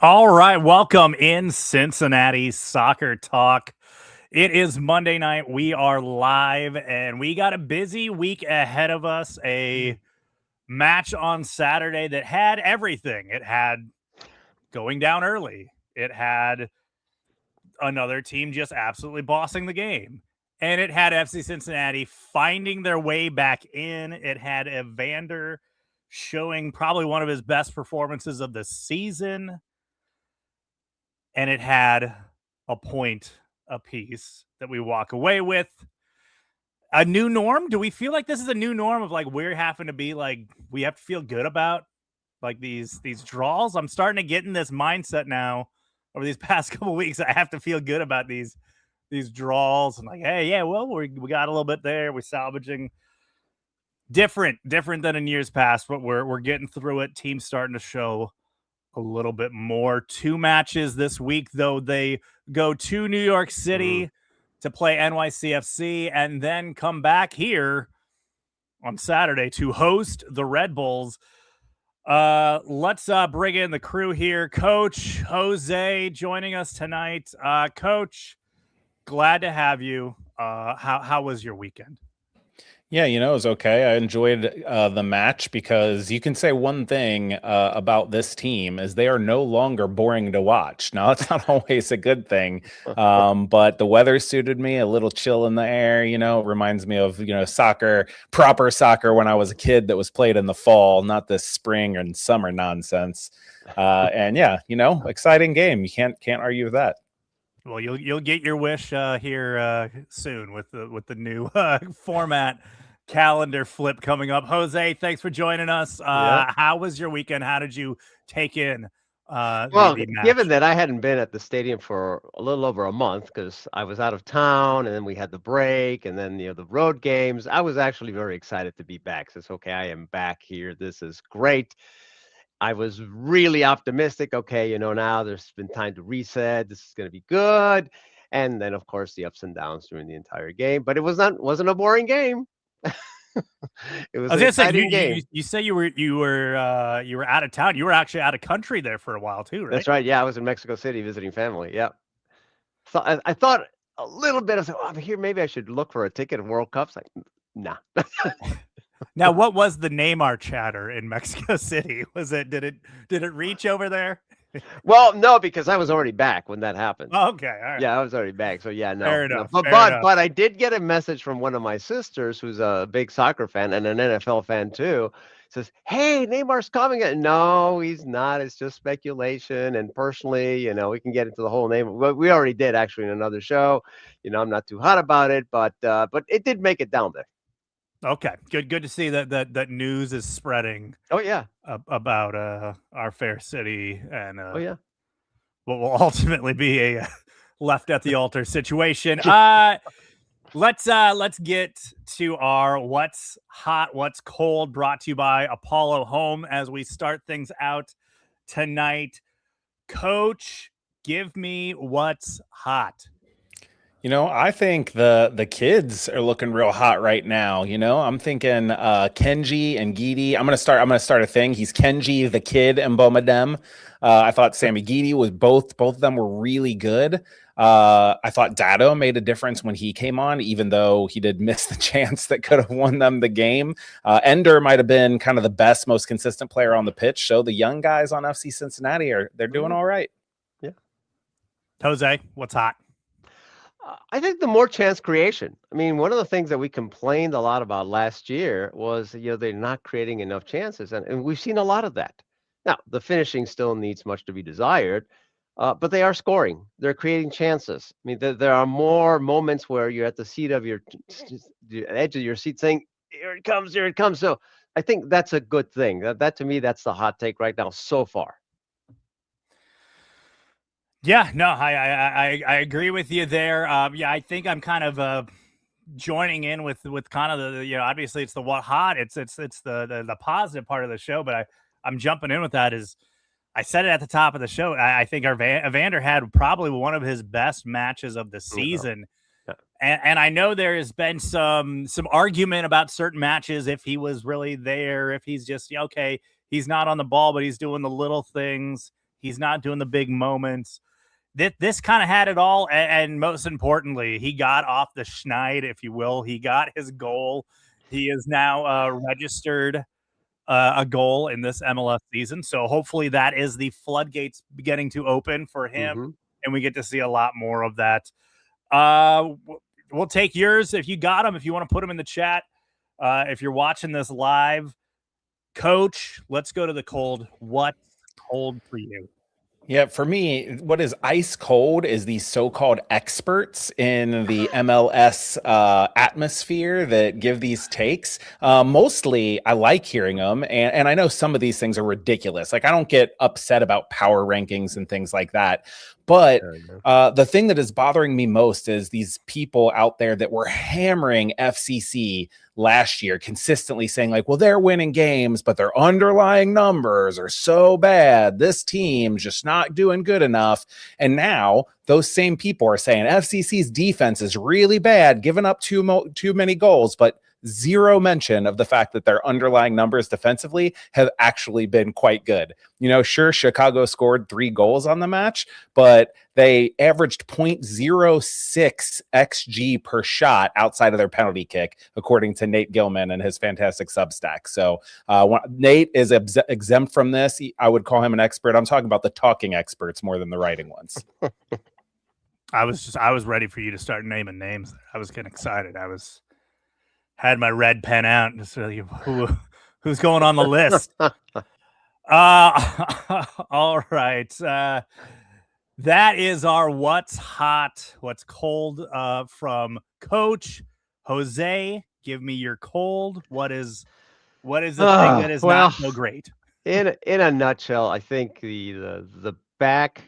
All right, welcome in Cincinnati Soccer Talk. It is Monday night. We are live and we got a busy week ahead of us. A match on Saturday that had everything. It had going down early. It had another team just absolutely bossing the game. And it had FC Cincinnati finding their way back in. It had Evander showing probably one of his best performances of the season. And it had a point apiece that we walk away with. A new norm? Do we feel like this is a new norm of like we're having to be like we have to feel good about like these draws? I'm starting to get in this mindset now over these past couple of weeks. I have to feel good about these draws and like, hey, yeah, well, we got a little bit there. We're salvaging different than in years past, but we're getting through it. Teams starting to show a little bit more. 2 matches this week, though. They go to New York City to play NYCFC and then come back here on Saturday to host the Red Bulls. Let's bring in the crew here. Coach Jose joining us tonight. Coach, glad to have you. How was your weekend? Yeah, it was okay. I enjoyed the match because you can say one thing about this team is they are no longer boring to watch. Now, that's not always a good thing, but the weather suited me, a little chill in the air, it reminds me of, soccer, proper soccer when I was a kid that was played in the fall, not this spring and summer nonsense. And yeah, exciting game. You can't argue with that. Well, you'll get your wish here soon with the new format calendar flip coming up. Jose, thanks for joining us. How was your weekend? How did you take in the match? Given that I hadn't been at the stadium for a little over a month because I was out of town, and then we had the break, and then the road games, I was actually very excited to be back. So it's okay, I am back here. This is great. I was really optimistic. Okay, now there's been time to reset. This is going to be good. And then, of course, the ups and downs during the entire game. But it wasn't a boring game. It was an exciting game. You say you were out of town. You were actually out of country there for a while too, right? That's right. Yeah, I was in Mexico City visiting family. Yeah. So I thought a little bit of, I'm here. Maybe I should look for a ticket of World Cups. Like, nah. Now, what was the Neymar chatter in Mexico City? Did it reach over there? Well, no, because I was already back when that happened. Oh, okay, all right. Yeah, I was already back. So yeah, no. Fair enough. But I did get a message from one of my sisters who's a big soccer fan and an NFL fan too. Says, "Hey, Neymar's coming." No, he's not. It's just speculation. And personally, we can get into the whole name. We already did actually in another show. I'm not too hot about it, but it did make it down there. Okay, good to see that news is spreading. Oh yeah, about our fair city and oh yeah, what will ultimately be a left at the altar situation. Let's get to our what's hot, what's cold, brought to you by Apollo Home as we start things out tonight. Coach, give me what's hot. I think the kids are looking real hot right now. I'm thinking Kenji and Gidi. I'm gonna start a thing. He's Kenji the kid and Bomadem. I thought Sammy Gidi was both of them were really good. I thought Dado made a difference when he came on, even though he did miss the chance that could have won them the game. Ender might have been kind of the best, most consistent player on the pitch. So the young guys on FC Cincinnati they're doing all right. Yeah. Jose, what's hot? I think the more chance creation. I mean, one of the things that we complained a lot about last year was, they're not creating enough chances. And we've seen a lot of that. Now, the finishing still needs much to be desired, but they are scoring. They're creating chances. I mean, there are more moments where you're at the seat of the edge of your seat saying, here it comes, here it comes. So I think that's a good thing. That to me, that's the hot take right now so far. Yeah, no, I agree with you there. Yeah, I think I'm kind of joining in with kind of the obviously it's the what hot, it's the positive part of the show, but I'm jumping in with that. Is I said it at the top of the show. I think Evander had probably one of his best matches of the season. Yeah. And I know there has been some argument about certain matches, if he was really there, if he's just okay, he's not on the ball, but he's doing the little things. He's not doing the big moments. This kind of had it all, and most importantly, he got off the schneid, if you will. He got his goal. He is now registered a goal in this MLS season. So hopefully that is the floodgates beginning to open for him, and we get to see a lot more of that. We'll take yours if you got them, if you want to put them in the chat. If you're watching this live, Coach, let's go to the cold. What's cold for you? Yeah, for me, what is ice cold is these so-called experts in the MLS atmosphere that give these takes. Mostly, I like hearing them, and I know some of these things are ridiculous. Like, I don't get upset about power rankings and things like that. But the thing that is bothering me most is these people out there that were hammering FCC last year, consistently saying like, well, they're winning games, but their underlying numbers are so bad. This team's just not doing good enough. And now those same people are saying FCC's defense is really bad, giving up too many goals, but zero mention of the fact that their underlying numbers defensively have actually been quite good. You know, sure, Chicago scored 3 goals on the match, but they averaged 0.06 XG per shot outside of their penalty kick, according to Nate Gilman and his fantastic Substack. So Nate is exempt from this. I would call him an expert. I'm talking about the talking experts more than the writing ones. I was ready for you to start naming names. I was getting excited. Had my red pen out and just who's going on the list. All right. That is our what's hot, what's cold from Coach Jose. Give me your cold. What is the thing that is not so great? In a nutshell, I think the back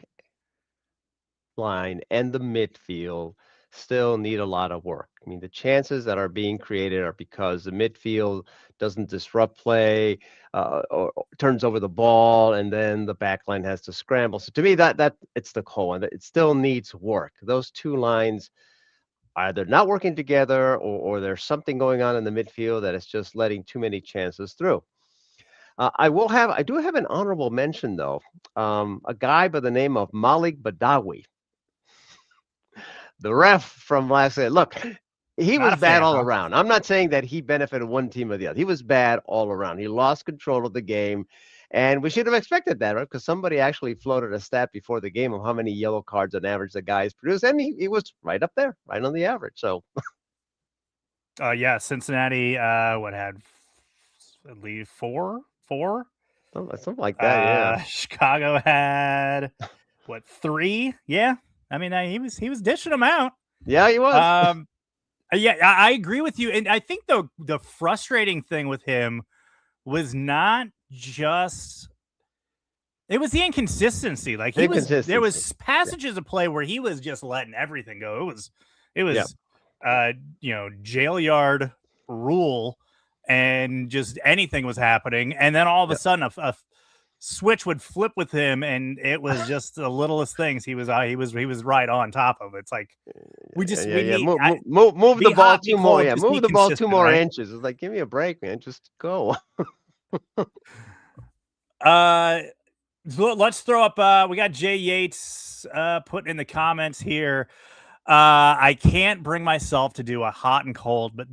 line and the midfield still need a lot of work. I mean, the chances that are being created are because the midfield doesn't disrupt play or turns over the ball, and then the back line has to scramble. So to me, that it's the core one. It still needs work. Those two lines either not working together or there's something going on in the midfield that is just letting too many chances through. I do have an honorable mention though. A guy by the name of Malik Badawi. The ref from last night. Look, he was bad all around. I'm not saying that he benefited one team or the other. He was bad all around. He lost control of the game, and we should have expected that, right? Because somebody actually floated a stat before the game of how many yellow cards on average the guys produced, and he was right up there, right on the average. So, yeah, Cincinnati, had at least four, something like that. Yeah, Chicago had 3? Yeah. I mean, he was dishing them out. Yeah, he was. Yeah, I agree with you. And I think the frustrating thing with him was not just it was the inconsistency. Like there was passages of play where he was just letting everything go. It was jail yard rule, and just anything was happening. And then all of a sudden a switch would flip with him, and it was just the littlest things. He was right on top of it. It's like we need move the ball 2 more. Yeah, move the ball 2 more inches. It's like, give me a break, man. Just go. Let's throw up. We got Jay Yates putting in the comments here. I can't bring myself to do a hot and cold, but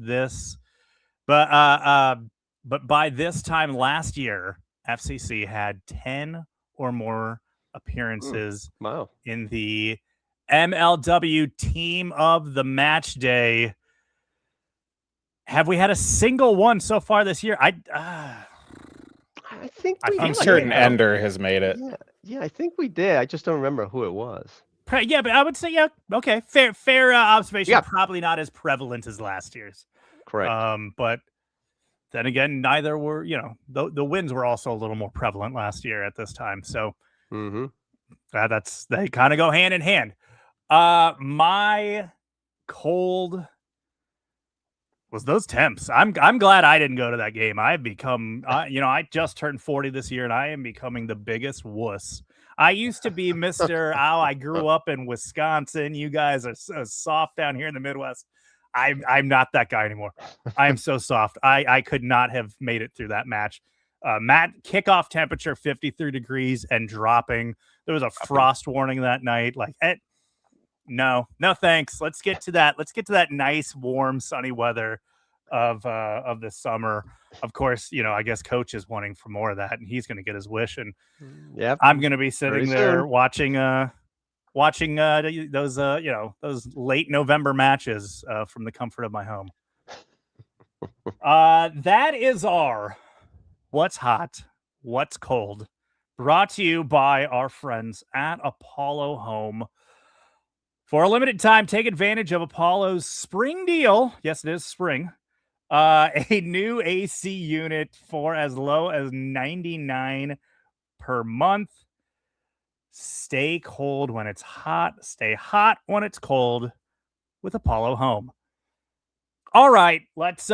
by this time last year, FCC had 10 or more appearances in the MLW Team of the Match Day. Have we had a single one so far this year? I think I'm certain Ender has made it. Yeah, I think we did. I just don't remember who it was. Yeah, but I would say, okay, fair observation. Yeah. Probably not as prevalent as last year's. Correct. But then again, neither were, the wins were also a little more prevalent last year at this time. So they kind of go hand in hand. My cold was those temps. I'm glad I didn't go to that game. I've become, I just turned 40 this year, and I am becoming the biggest wuss. I used to be Mr. I grew up in Wisconsin. You guys are so soft down here in the Midwest. I'm not that guy anymore. I am so soft. I could not have made it through that match. Kickoff temperature 53 degrees and dropping. There was a frost warning that night. Like, no, thanks. Let's get to that. Let's get to that nice, warm, sunny weather of the summer. Of course, I guess Coach is wanting for more of that, and he's going to get his wish. And I'm going to be sitting there watching those late November matches from the comfort of my home. That is our What's Hot, What's Cold, brought to you by our friends at Apollo Home. For a limited time, take advantage of Apollo's spring deal. Yes, it is spring. A new AC unit for as low as $99 per month. Stay cold when it's hot. Stay hot when it's cold with Apollo Home. All right, let's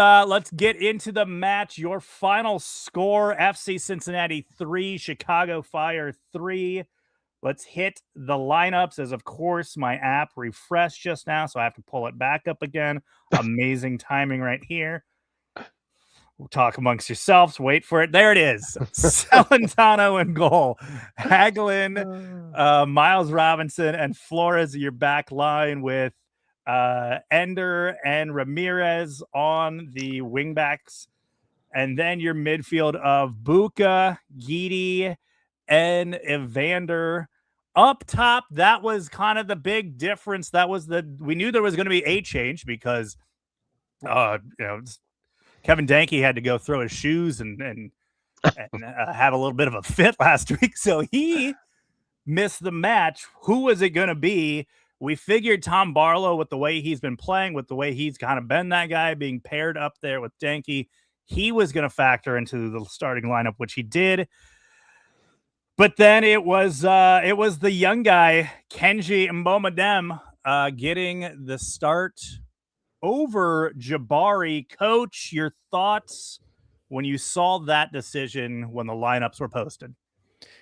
get into the match. Your final score: FC Cincinnati 3, Chicago Fire 3. Let's hit the lineups, as of course my app refreshed just now, so I have to pull it back up again. Amazing timing right here. We'll talk amongst yourselves. Wait for it. There it is. Celentano in goal. Hagelin, Miles Robinson, and Flores, your back line, with Ender and Ramirez on the wingbacks. And then your midfield of Buka, Guidi, and Evander. Up top, that was kind of the big difference. We knew there was going to be a change because Kevin Danke had to go throw his shoes and have a little bit of a fit last week, so he missed the match. Who was it going to be? We figured Tom Barlow, with the way he's been playing, with the way he's kind of been that guy, being paired up there with Danke, he was going to factor into the starting lineup, which he did. But then it was the young guy, Kenji Mbomadem, getting the start over Jabari. Coach, your thoughts when you saw that decision when the lineups were posted?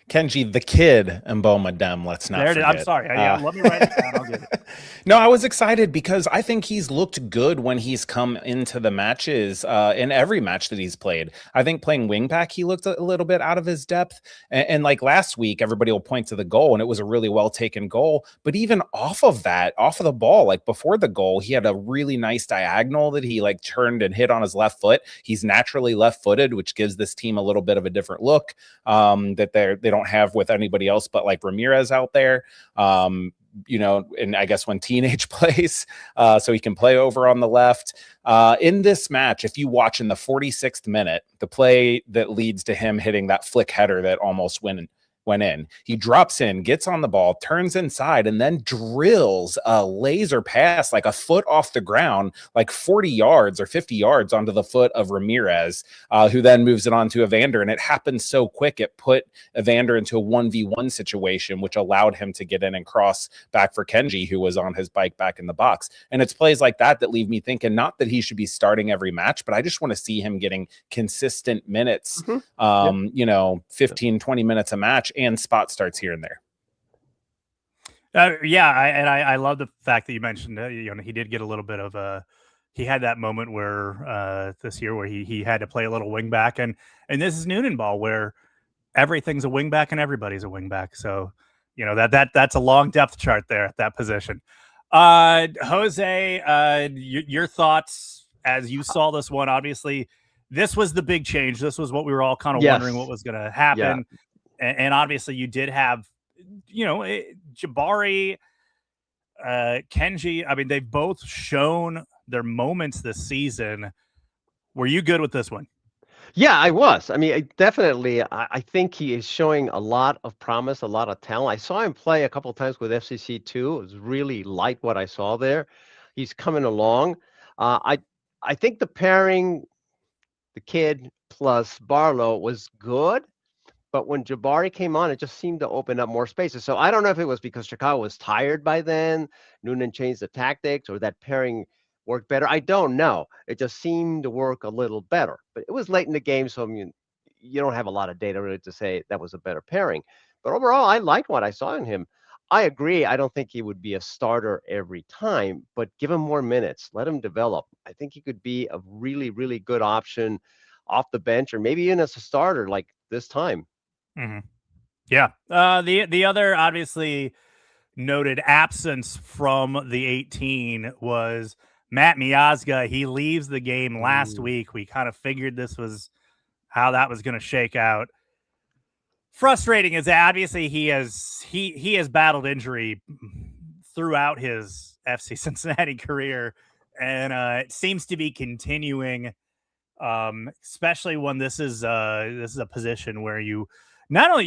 Kenji the Kid and Mbomadem, let's not forget. I'm sorry. Let me write it down. I'll get it. No, I was excited because I think he's looked good when he's come into the matches in every match that he's played. I think playing wingback, he looked a little bit out of his depth. And like last week, everybody will point to the goal, and it was a really well taken goal. But even off of the ball, like before the goal, he had a really nice diagonal that he like turned and hit on his left foot. He's naturally left footed, which gives this team a little bit of a different look that they don't have with anybody else but like Ramirez out there. And I guess when Teenage plays, so he can play over on the left. In this match, if you watch in the 46th minute, the play that leads to him hitting that flick header that almost went in, he drops in, gets on the ball, turns inside, and then drills a laser pass like a foot off the ground, like 40 yards or 50 yards onto the foot of Ramirez, who then moves it on to Evander. And it happened so quick, it put Evander into a 1v1 situation, which allowed him to get in and cross back for Kenji, who was on his bike back in the box. And it's plays like that that leave me thinking, not that he should be starting every match, but I just want to see him getting consistent minutes, 15, 20 minutes a match, and spot starts here and there. I love the fact that you mentioned he did get a little bit of he had that moment where this year where he had to play a little wing back, and this is Noonan ball where everything's a wing back and everybody's a wing back. So that's a long depth chart there at that position. Jose, your thoughts as you saw this one. Obviously, this was the big change. This was what we were all kind of wondering what was going to happen. Yeah. And obviously you did have, Jabari, Kenji. I mean, they've both shown their moments this season. Were you good with this one? Yeah, I was. I mean, definitely, I think he is showing a lot of promise, a lot of talent. I saw him play a couple of times with FCC2. It was really like what I saw there. He's coming along. I think the pairing, the kid plus Barlow, was good. But when Jabari came on, it just seemed to open up more spaces. So I don't know if it was because Chicago was tired by then, Noonan changed the tactics, or that pairing worked better. I don't know. It just seemed to work a little better. But it was late in the game, so I mean, you don't have a lot of data really to say that was a better pairing. But overall, I liked what I saw in him. I agree. I don't think he would be a starter every time, but give him more minutes. Let him develop. I think he could be a really, really good option off the bench or maybe even as a starter like this time. Mm-hmm. Yeah. The other obviously noted absence from the 18 was Matt Miazga. He leaves the game last week. We kind of figured this was how that was going to shake out. Frustrating is that obviously he has battled injury throughout his FC Cincinnati career, and it seems to be continuing. Especially when this is a position where you not only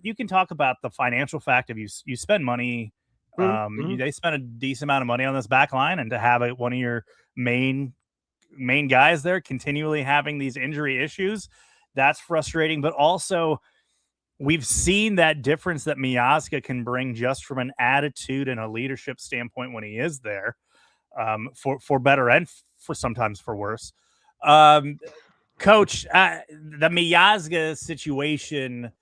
you can talk about the financial fact of you spend money. They spend a decent amount of money on this back line, and to have one of your main guys there continually having these injury issues, that's frustrating. But also, we've seen that difference that Miazga can bring just from an attitude and a leadership standpoint when he is there, for better and for sometimes for worse. Coach, the Miazga situation,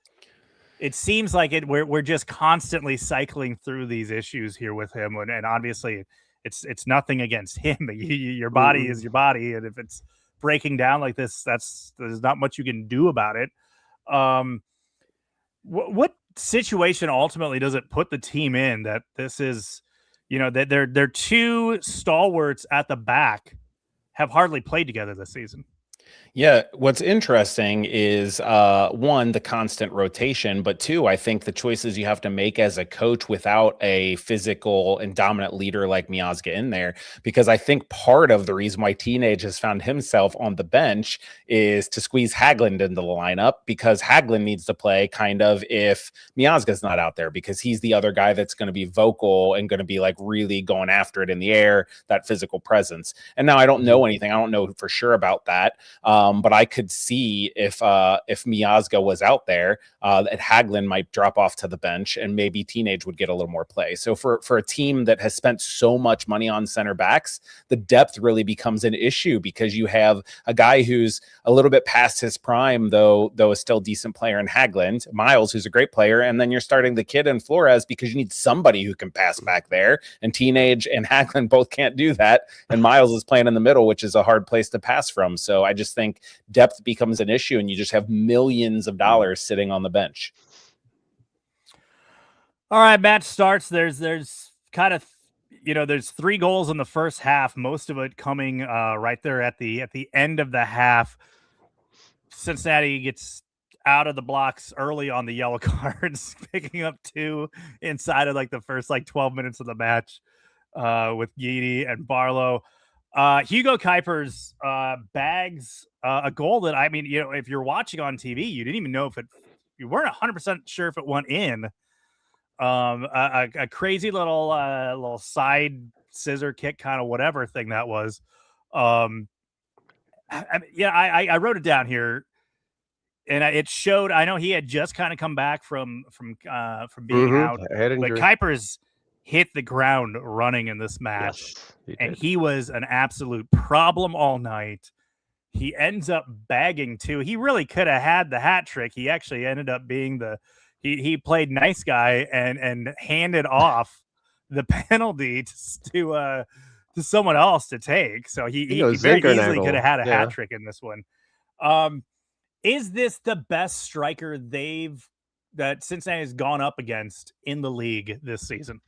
it seems like we're just constantly cycling through these issues here with him, and obviously it's nothing against him. Your body is your body, and if it's breaking down like this, there's not much you can do about it. What situation ultimately does it put the team in that this is, that they're two stalwarts at the back have hardly played together this season? Yeah, what's interesting is one, the constant rotation, but two, I think the choices you have to make as a coach without a physical and dominant leader like Miazga in there. Because I think part of the reason why Teenage has found himself on the bench is to squeeze Haglund into the lineup, because Haglund needs to play kind of if Miazga's not out there, because he's the other guy that's going to be vocal and going to be like really going after it in the air, that physical presence. And now I don't know anything. I don't know for sure about that. But I could see if Miazga was out there, that Haglund might drop off to the bench and maybe Teenage would get a little more play. So for a team that has spent so much money on center backs, the depth really becomes an issue, because you have a guy who's a little bit past his prime, though a still decent player in Haglund, Miles, who's a great player, and then you're starting the kid in Flores because you need somebody who can pass back there, and Teenage and Haglund both can't do that, and Miles is playing in the middle, which is a hard place to pass from. So I just think depth becomes an issue, and you just have millions of dollars sitting on the bench. All right, match starts. There's kind of, there's 3 goals in the first half, most of it coming right there at the end of the half. Cincinnati gets out of the blocks early on the yellow cards, picking up 2 inside of like the first 12 minutes of the match with Guidi and Barlow. Hugo Kuipers bags a goal that, I mean, if you're watching on TV, you didn't even know you weren't 100% sure if it went in. A crazy little side scissor kick, kind of whatever thing that was. I wrote it down here, and it showed. I know he had just kind of come back from being out, but Kuipers hit the ground running in this match, and he was an absolute problem all night. He ends up bagging 2. He really could have had the hat trick. He actually ended up being he played nice guy and handed off the penalty to someone else to take. So he very easily could have had a hat trick in this one. Is this the best striker that Cincinnati has gone up against in the league this season?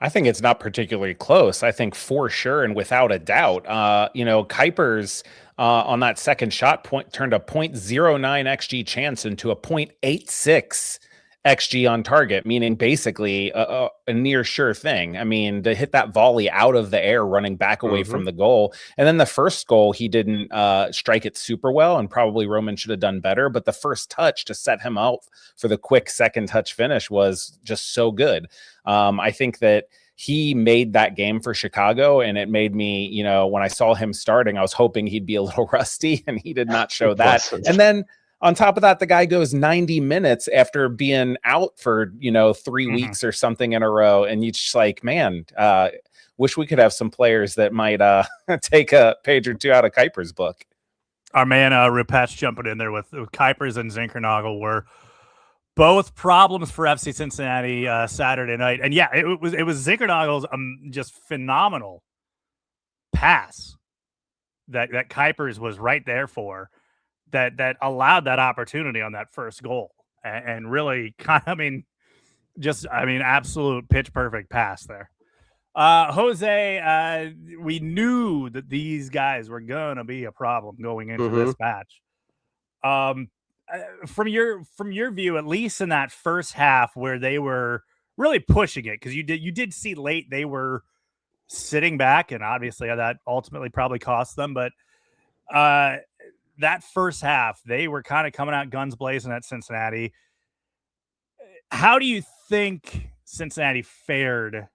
I think it's not particularly close. I think for sure and without a doubt, Kuipers on that second shot turned a 0.09 XG chance into a 0.86 XG on target, meaning basically a near sure thing. I mean, to hit that volley out of the air, running back away from the goal. And then the first goal, he didn't strike it super well, and probably Roman should have done better. But the first touch to set him up for the quick second touch finish was just so good. I think that he made that game for Chicago, and it made me, when I saw him starting, I was hoping he'd be a little rusty, and he did not show that. And then on top of that, the guy goes 90 minutes after being out for, 3 weeks or something in a row. And you just like, man, wish we could have some players that might take a page or 2 out of Kuipers' book. Our man Rupesh jumping in there with Kuipers and Zinkernagel were both problems for FC Cincinnati Saturday night. And yeah, it was Zinkernagel's just phenomenal pass that Kuipers was right there for, that allowed that opportunity on that first goal, and really kind of, absolute pitch perfect pass there. Jose, we knew that these guys were gonna be a problem going into this match. From your view, at least in that first half where they were really pushing it, because you did see late they were sitting back, and obviously that ultimately probably cost them. But that first half, they were kind of coming out guns blazing at Cincinnati. How do you think Cincinnati fared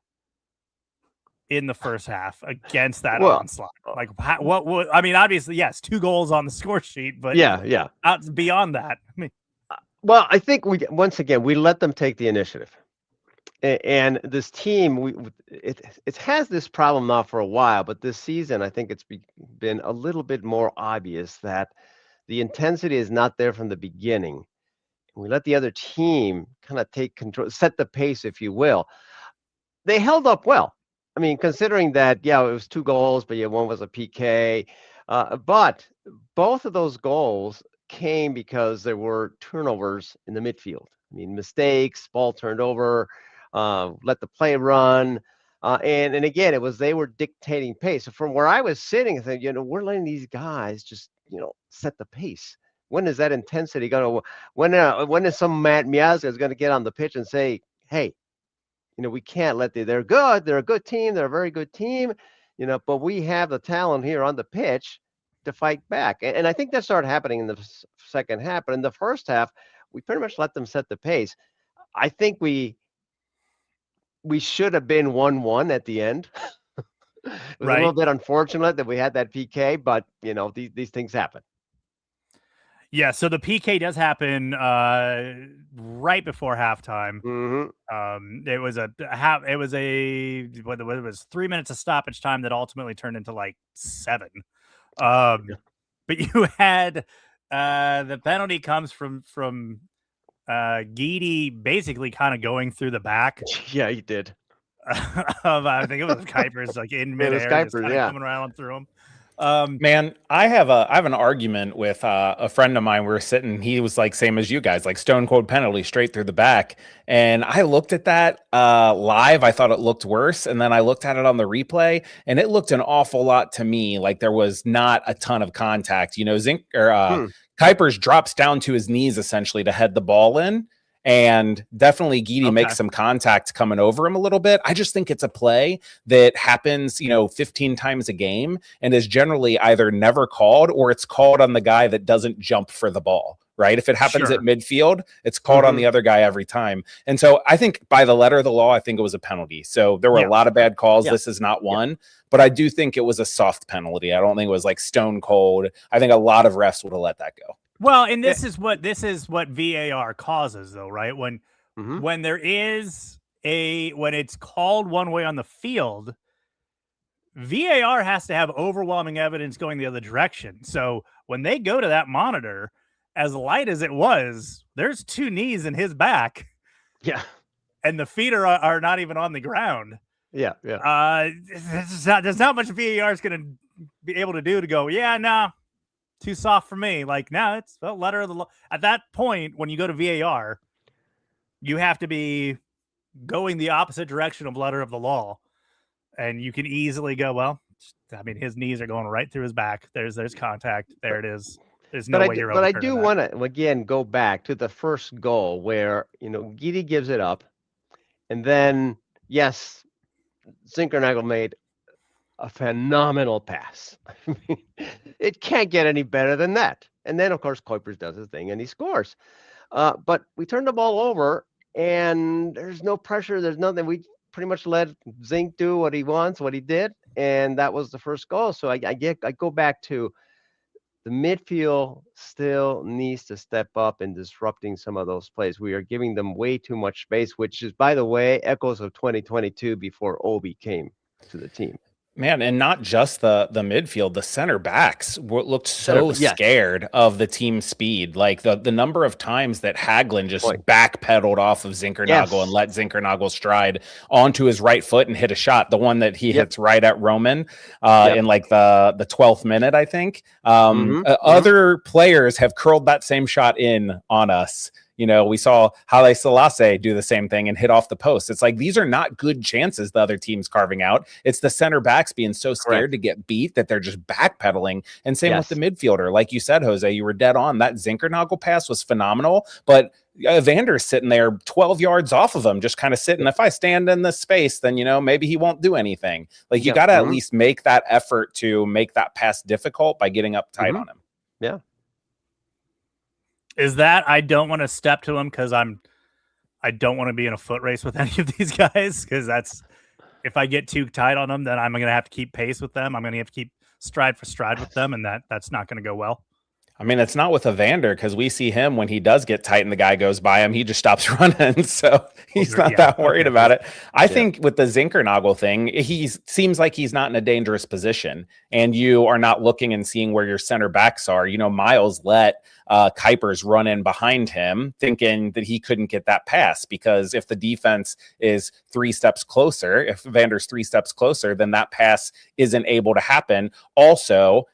in the first half against that onslaught? Like, what? I mean, obviously, yes, 2 goals on the score sheet, but yeah. Beyond that, Well, I think we let them take the initiative, and this team, it has this problem now for a while, but this season, I think it's been a little bit more obvious that the intensity is not there from the beginning. We let the other team kind of take control, set the pace, if you will. They held up well. I mean, considering that, it was 2 goals, but one was a PK. But both of those goals came because there were turnovers in the midfield. I mean, mistakes, ball turned over, let the play run. And again, they were dictating pace. So from where I was sitting, I think, we're letting these guys just, set the pace. When is that intensity going to, when is some Matt Miazga is going to get on the pitch and say, hey, we can't let they're good. They're a good team. They're a very good team, but we have the talent here on the pitch to fight back. And I think that started happening in the second half. But in the first half, we pretty much let them set the pace. I think we should have been 1-1 at the end. It was a little bit unfortunate that we had that PK, but these things happen. Yeah, so the PK does happen right before halftime. It was it was 3 minutes of stoppage time that ultimately turned into like 7. But you had the penalty comes from Guidi basically kind of going through the back. Yeah, he did. I think it was Kuipers, like in midair, just kind of coming around through him. Man, I have an argument with a friend of mine. We were sitting, he was like, same as you guys, like stone cold penalty straight through the back. And I looked at that live. I thought it looked worse. And then I looked at it on the replay, and it looked an awful lot to me like there was not a ton of contact. Kuipers drops down to his knees essentially to head the ball in. And definitely Guidi makes some contact coming over him a little bit. I just think it's a play that happens, 15 times a game and is generally either never called or it's called on the guy that doesn't jump for the ball, right? If it happens at midfield, it's called on the other guy every time. And so I think by the letter of the law, I think it was a penalty. So there were a lot of bad calls. This is not one, but I do think it was a soft penalty. I don't think it was like stone cold. I think a lot of refs would have let that go. Well, and this is what VAR causes, though, right? When there is when it's called one way on the field, VAR has to have overwhelming evidence going the other direction. So when they go to that monitor, as light as it was, there's 2 knees in his back. Yeah, and the feet are not even on the ground. Yeah. There's not much VAR is going to be able to do to go, too soft for me. Like, now it's the letter of the law. At that point, when you go to VAR, you have to be going the opposite direction of letter of the law. And you can easily go, his knees are going right through his back. There's contact. There it is. There's no way you're But I do want to, again, go back to the first goal where, Guidi gives it up. And then, yes, Zinkernagel made a phenomenal pass. It can't get any better than that. And then, of course, Kuipers does his thing and he scores. But we turned the ball over and there's no pressure. There's nothing. We pretty much let Zink do what he wants, what he did. And that was the first goal. So I go back to the midfield still needs to step up in disrupting some of those plays. We are giving them way too much space, which is, by the way, echoes of 2022 before Obi came to the team. Man, and not just the midfield, the center backs looked so Yes. scared of the team speed. Like the number of times that Hagelin just Point. backpedaled off of Zinkernagel Yes. and let Zinkernagel stride onto his right foot and hit a shot. The one that he hits right at Roman in like the 12th minute, I think. Other players have curled that same shot in on us. You know, we saw Haile Selassie do the same thing and hit off the post. It's like, these are not good chances the other team's carving out. It's the center backs being so scared to get beat that they're just backpedaling. And same with the midfielder. Like you said, Jose, you were dead on. That Zinkernagel pass was phenomenal, but Evander's sitting there 12 yards off of him, just kind of sitting. If I stand in this space, then, you know, maybe he won't do anything. Like, you got to at least make that effort to make that pass difficult by getting up tight on him. Yeah. Is that I don't want to step to him because I don't want to be in a foot race with any of these guys, because that's, if I get too tight on them, then I'm going to have to keep pace with them. I'm going to have to keep stride for stride with them, and that's not going to go well. I mean, it's not with Evander, because we see him when he does get tight and the guy goes by him, he just stops running. So he's not that worried about it. I think with the Zinkernagel thing, he seems like he's not in a dangerous position, and you are not looking and seeing where your center backs are. You know, Miles let Kuipers run in behind him, thinking that he couldn't get that pass, because if the defense is 3 steps closer, if Evander's 3 steps closer, then that pass isn't able to happen. Also,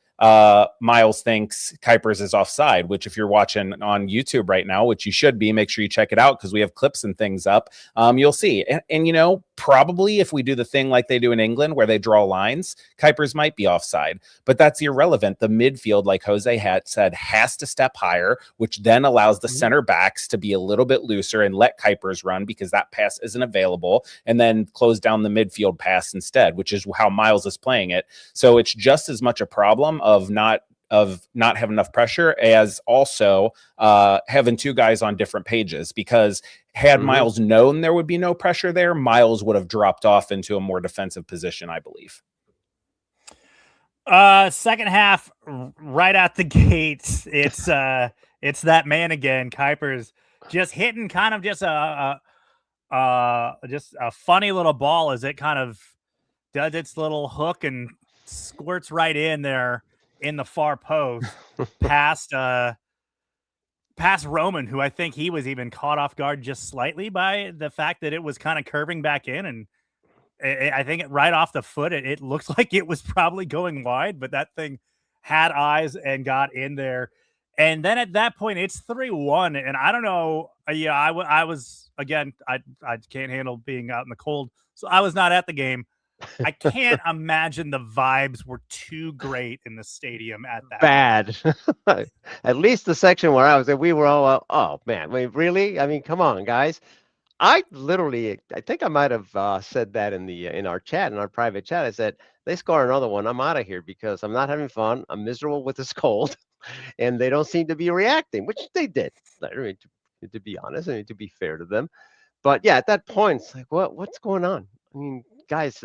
Miles thinks Kuipers is offside, which if you're watching on YouTube right now, which you should be, make sure you check it out because we have clips and things up. You'll see. And, you know, probably if we do the thing like they do in England where they draw lines, Kuipers might be offside, but that's irrelevant. The midfield, like Jose had said, has to step higher, which then allows the center backs to be a little bit looser and let Kuipers run, because that pass isn't available, and then close down the midfield pass instead, which is how Miles is playing it. So it's just as much a problem of not having enough pressure as also having 2 guys on different pages, because had Miles known there would be no pressure there, Miles would have dropped off into a more defensive position, I believe. Second half, right out the gates, it's that man again, Kuipers, just hitting kind of just a funny little ball as it kind of does its little hook and squirts right in there in the far post past Roman, who I think he was even caught off guard just slightly by the fact that it was kind of curving back in. And I think right off the foot, it looked like it was probably going wide, but that thing had eyes and got in there. And then at that point, it's 3-1. And I don't know. Yeah, I was, again, I can't handle being out in the cold, so I was not at the game. I can't imagine the vibes were too great in the stadium at that bad. At least the section where I was there, we were all, oh man, I mean, really? I mean, come on, guys. I think I might have said that in our chat, in our private chat. I said, they score another one, I'm out of here, because I'm not having fun. I'm miserable with this cold, and they don't seem to be reacting, which they did. I mean, to be honest, I mean, to be fair to them. But yeah, at that point, it's like, what's going on? I mean, guys,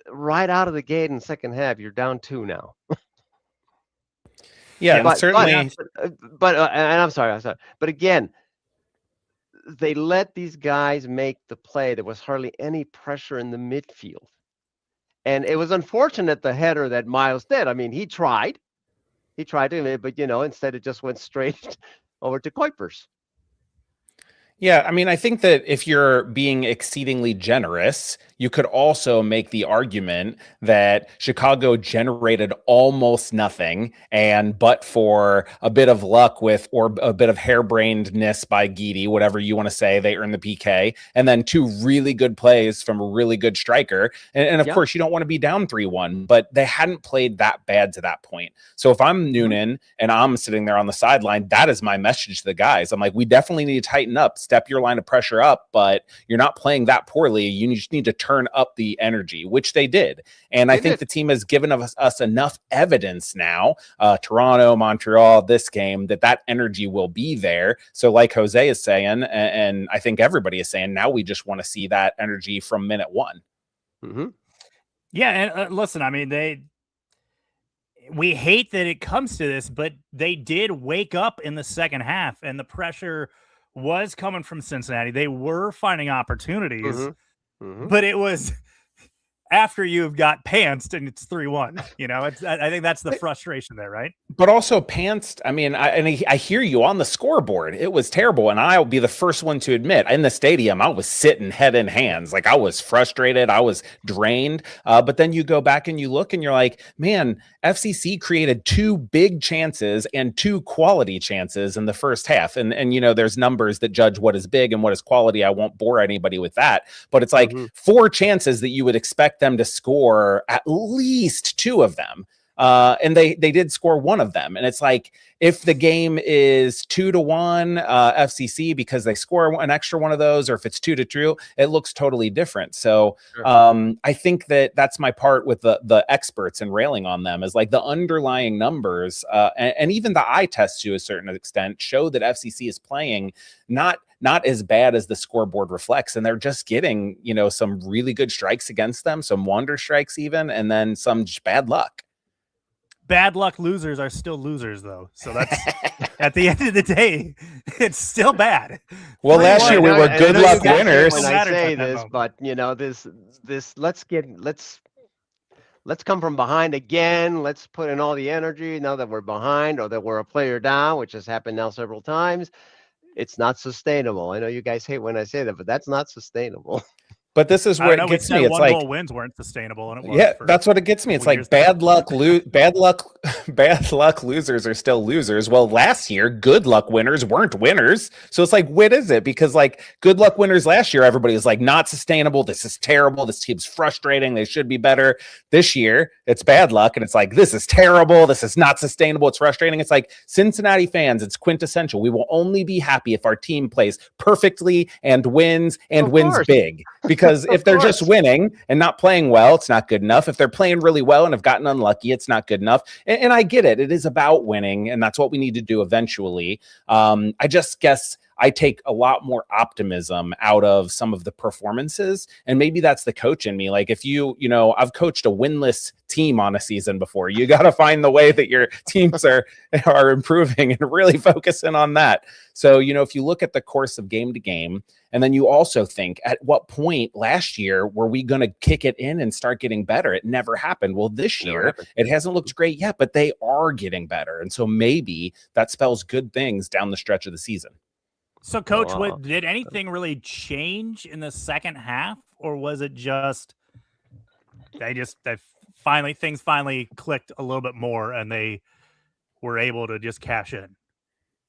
right out of the gate in the second half, you're down 2 now. Yeah, but, certainly. And I'm sorry. But again, they let these guys make the play. There was hardly any pressure in the midfield. And it was unfortunate, the header that Miles did. I mean, he tried to, but, you know, instead it just went straight over to Kuipers. Yeah, I mean, I think that if you're being exceedingly generous, you could also make the argument that Chicago generated almost nothing, and but for a bit of luck or a bit of harebrainedness by Guidi, whatever you want to say, they earned the PK, and then 2 really good plays from a really good striker. And of course, you don't want to be down 3-1, but they hadn't played that bad to that point. So if I'm Noonan and I'm sitting there on the sideline, that is my message to the guys. I'm like, we definitely need to tighten up, step your line of pressure up, but you're not playing that poorly. You just need to turn up the energy, which they did. And I think the team has given us enough evidence now, Toronto, Montreal, this game, that energy will be there. So like Jose is saying, and I think everybody is saying, now we just want to see that energy from minute 1. Yeah, and listen, I mean, we hate that it comes to this, but they did wake up in the second half, and the pressure was coming from Cincinnati. They were finding opportunities, but it was after you've got pantsed and it's 3-1. You know, I think that's the frustration there, right? But also pantsed. I mean, I hear you on the scoreboard. It was terrible. And I'll be the first one to admit, in the stadium, I was sitting head in hands. Like, I was frustrated. I was drained. But then you go back and you look and you're like, man, FCC created 2 big chances and 2 quality chances in the first half. And you know, there's numbers that judge what is big and what is quality. I won't bore anybody with that. But it's like 4 chances that you would expect them to score at least 2 of them. And they did score 1 of them. And it's like, if the game is 2-1 FCC because they score an extra one of those, or if it's 2-2, it looks totally different. So I think that's my part with the experts and railing on them, is like the underlying numbers and even the eye test to a certain extent show that FCC is playing not as bad as the scoreboard reflects. And they're just getting, you know, some really good strikes against them, some wonder strikes even, and then some bad luck. Bad luck losers are still losers, though. So that's at the end of the day, it's still bad. Well, last year we were good luck winners. When I say this, but you know, this let's come from behind again. Let's put in all the energy now that we're behind or that we're a player down, which has happened now several times. It's not sustainable. I know you guys hate when I say that, but that's not sustainable. But this is where it gets me. It's like 1 goal wins weren't sustainable, and it was. Yeah, that's what it gets me. It's like bad luck losers are still losers. Well, last year, good luck winners weren't winners. So it's like, what is it? Because like good luck winners last year, everybody was like, not sustainable. This is terrible. This team's frustrating. They should be better. This year, it's bad luck, and it's like, this is terrible. This is not sustainable. It's frustrating. It's like, Cincinnati fans, it's quintessential. We will only be happy if our team plays perfectly and wins big. Because if they're just winning and not playing well, it's not good enough. If they're playing really well and have gotten unlucky, it's not good enough. And I get it. It is about winning, and that's what we need to do eventually. I just guess I take a lot more optimism out of some of the performances, and maybe that's the coach in me. Like, if you know, I've coached a winless team on a season before. You got to find the way that your teams are improving and really focusing on that. So, you know, if you look at the course of game to game, and then you also think, at what point last year were we going to kick it in and start getting better? It never happened. Well, this year it hasn't looked great yet, but they are getting better. And so maybe that spells good things down the stretch of the season. So, Coach, did anything really change in the second half, or was it just things finally clicked a little bit more and they were able to just cash in?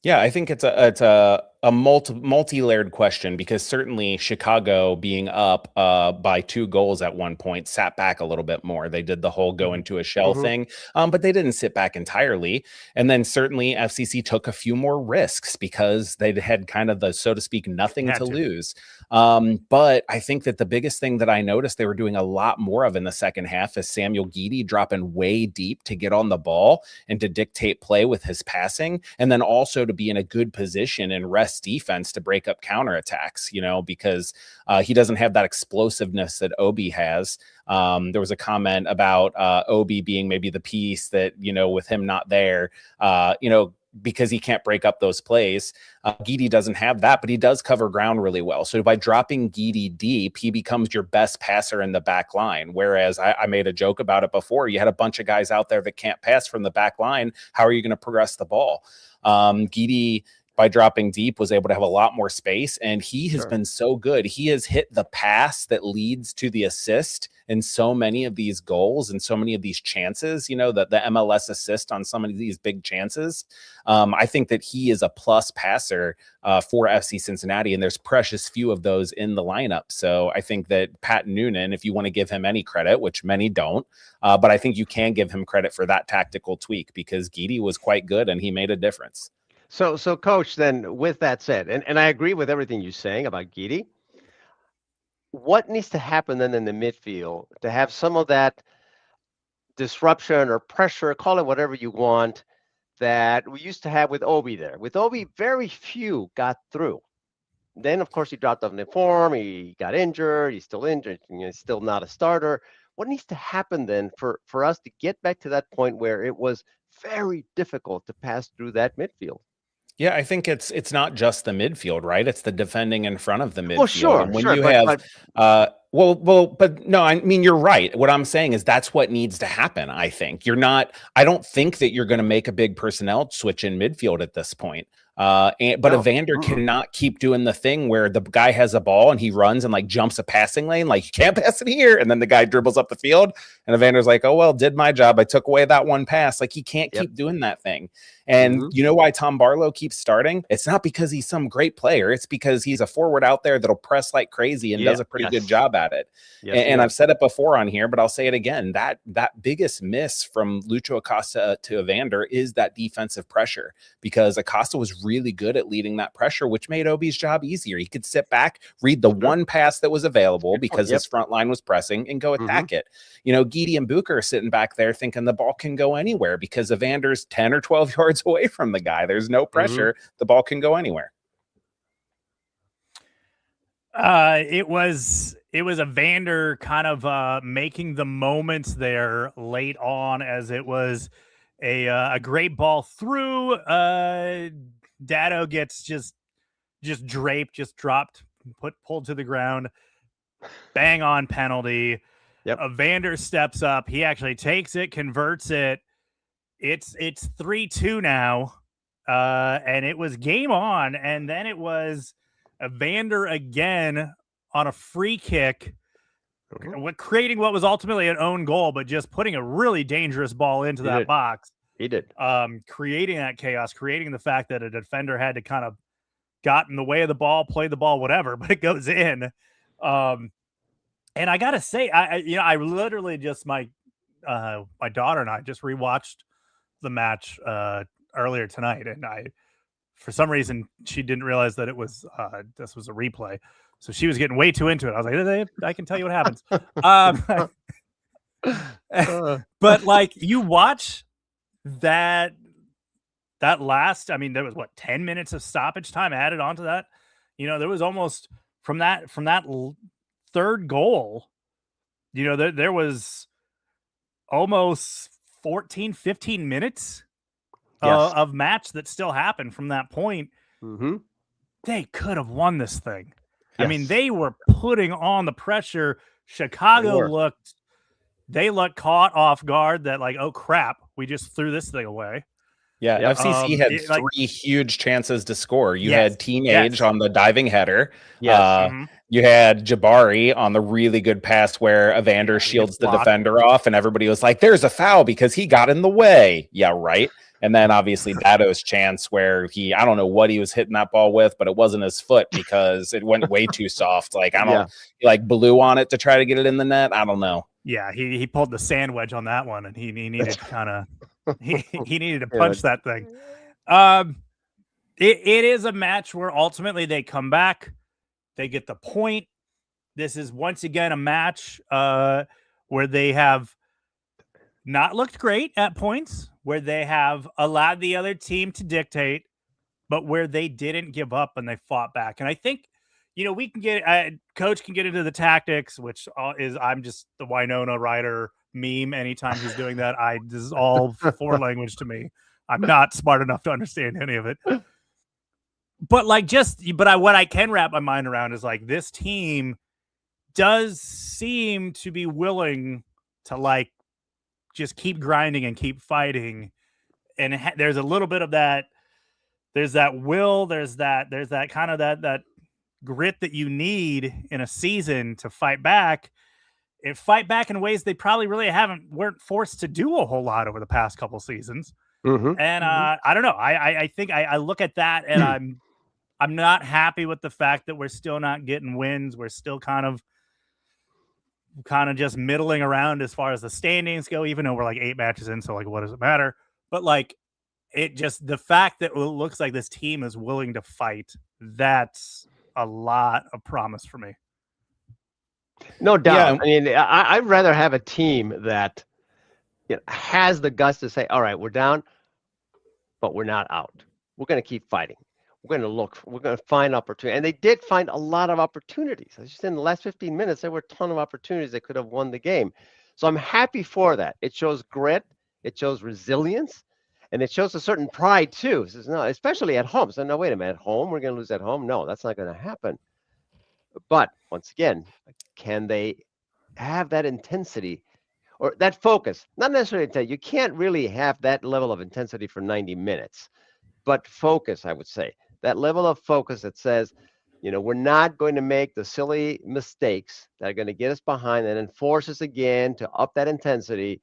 Yeah, I think it's a multi-layered question, because certainly Chicago being up by 2 goals at one point sat back a little bit more. They did the whole go into a shell thing, but they didn't sit back entirely. And then certainly FCC took a few more risks because they had kind of the, so to speak, nothing to lose. But I think that the biggest thing that I noticed they were doing a lot more of in the second half is Samuel Guidi dropping way deep to get on the ball and to dictate play with his passing, and then also to be in a good position and rest defense to break up counterattacks, you know, because he doesn't have that explosiveness that Obi has. There was a comment about Obi being maybe the piece that, you know, with him not there, you know, because he can't break up those plays. Guidi doesn't have that, but he does cover ground really well. So by dropping Guidi deep, he becomes your best passer in the back line. Whereas I made a joke about it before. You had a bunch of guys out there that can't pass from the back line. How are you going to progress the ball? Guidi, by dropping deep, was able to have a lot more space, and he has been so good. He has hit the pass that leads to the assist in so many of these goals and so many of these chances, you know, the MLS assist on some of these big chances. I think that he is a plus passer for FC Cincinnati, and there's precious few of those in the lineup. So I think that Pat Noonan, if you want to give him any credit, which many don't, but I think you can give him credit for that tactical tweak, because Guidi was quite good and he made a difference. So Coach, then with that said, and I agree with everything you're saying about Guidi, what needs to happen then in the midfield to have some of that disruption or pressure, call it whatever you want, that we used to have with Obi there? With Obi, very few got through. Then, of course, he dropped off in the form. He got injured. He's still injured. He's still not a starter. What needs to happen then for us to get back to that point where it was very difficult to pass through that midfield? Yeah, I think it's not just the midfield, right? It's the defending in front of the midfield. Well, sure, and when sure, you have But no, I mean, you're right. What I'm saying is that's what needs to happen. I think I don't think that you're going to make a big personnel switch in midfield at this point. But No. Evander cannot keep doing the thing where the guy has a ball and he runs and like jumps a passing lane, like you can't pass it here. And then the guy dribbles up the field and Evander's like, oh, well, did my job. I took away that one pass. Like he can't keep doing that thing. And you know why Tom Barlow keeps starting? It's not because he's some great player. It's because he's a forward out there that'll press like crazy and does a pretty good job at it. And I've said it before on here, but I'll say it again. That biggest miss from Lucho Acosta to Evander is that defensive pressure, because Acosta was really good at leading that pressure, which made Obi's job easier. He could sit back, read the one pass that was available because his front line was pressing, and go attack it. You know, Guidi and Bucher are sitting back there thinking the ball can go anywhere because Evander's 10 or 12 yards away from the guy. There's no pressure. The ball can go anywhere. It was Evander kind of making the moments there late on, as it was a great ball through. Dado gets just draped, just dropped, pulled to the ground. Bang on penalty. Evander steps up. He actually takes it, converts it. It's 3-2 now. And it was game on. And then it was Evander again on a free kick, creating what was ultimately an own goal, but just putting a really dangerous ball into that box. He did. Creating that chaos, creating the fact that a defender had to kind of got in the way of the ball, play the ball, whatever, but it goes in. And I gotta say, I literally just my daughter and I just rewatched the match earlier tonight, and for some reason she didn't realize that it was this was a replay, so she was getting way too into it. I was like, I can tell you what happens. But like, you watch that last, I mean, there was 10 minutes of stoppage time added onto that. You know, there was almost from that third goal, you know, there was almost 14, 15 minutes of match that still happened from that point. They could have won this thing. I mean, they were putting on the pressure. Chicago looked caught off guard that like, oh crap, we just threw this thing away. Yeah, FCC had three huge chances to score. You had Teenage on the diving header. You had Jabari on the really good pass where Evander shields the defender off, and everybody was like, there's a foul because he got in the way. Yeah, right. And then obviously Dado's chance where I don't know what he was hitting that ball with, but it wasn't his foot because it went way too soft. Like, he like blew on it to try to get it in the net. I don't know. Yeah, he pulled the sand wedge on that one, and he needed to kind of he needed to punch that thing. It is a match where ultimately they come back, they get the point. This is once again a match where they have not looked great at points, where they have allowed the other team to dictate, but where they didn't give up and they fought back. And I think, you know, we can get coach can get into the tactics, which I'm just the Winona Ryder meme. Anytime he's doing that, this is all foreign language to me. I'm not smart enough to understand any of it. But what I can wrap my mind around is like, this team does seem to be willing to like just keep grinding and keep fighting. And there's a little bit of that. There's that will. There's that kind of that grit that you need in a season to fight back. And fight back in ways they probably really weren't forced to do a whole lot over the past couple seasons. And I don't know. I think I look at that and I'm not happy with the fact that we're still not getting wins. We're still kind of just middling around as far as the standings go, even though we're like 8 matches in. So like, what does it matter? But like, the fact that it looks like this team is willing to fight, that's a lot of promise for me. No doubt. Yeah. I mean, I'd rather have a team that has the guts to say, all right, we're down, but we're not out. We're going to keep fighting. We're going to find opportunity. And they did find a lot of opportunities. As you said, in the last 15 minutes, there were a ton of opportunities that could have won the game. So I'm happy for that. It shows grit. It shows resilience. And it shows a certain pride, too. It says, no, especially at home. So, no, wait a minute. At home, we're going to lose at home? No, that's not going to happen. But once again, can they have that intensity or that focus? Not necessarily you can't really have that level of intensity for 90 minutes, but focus, I would say. That level of focus that says, we're not going to make the silly mistakes that are going to get us behind and then force us again to up that intensity.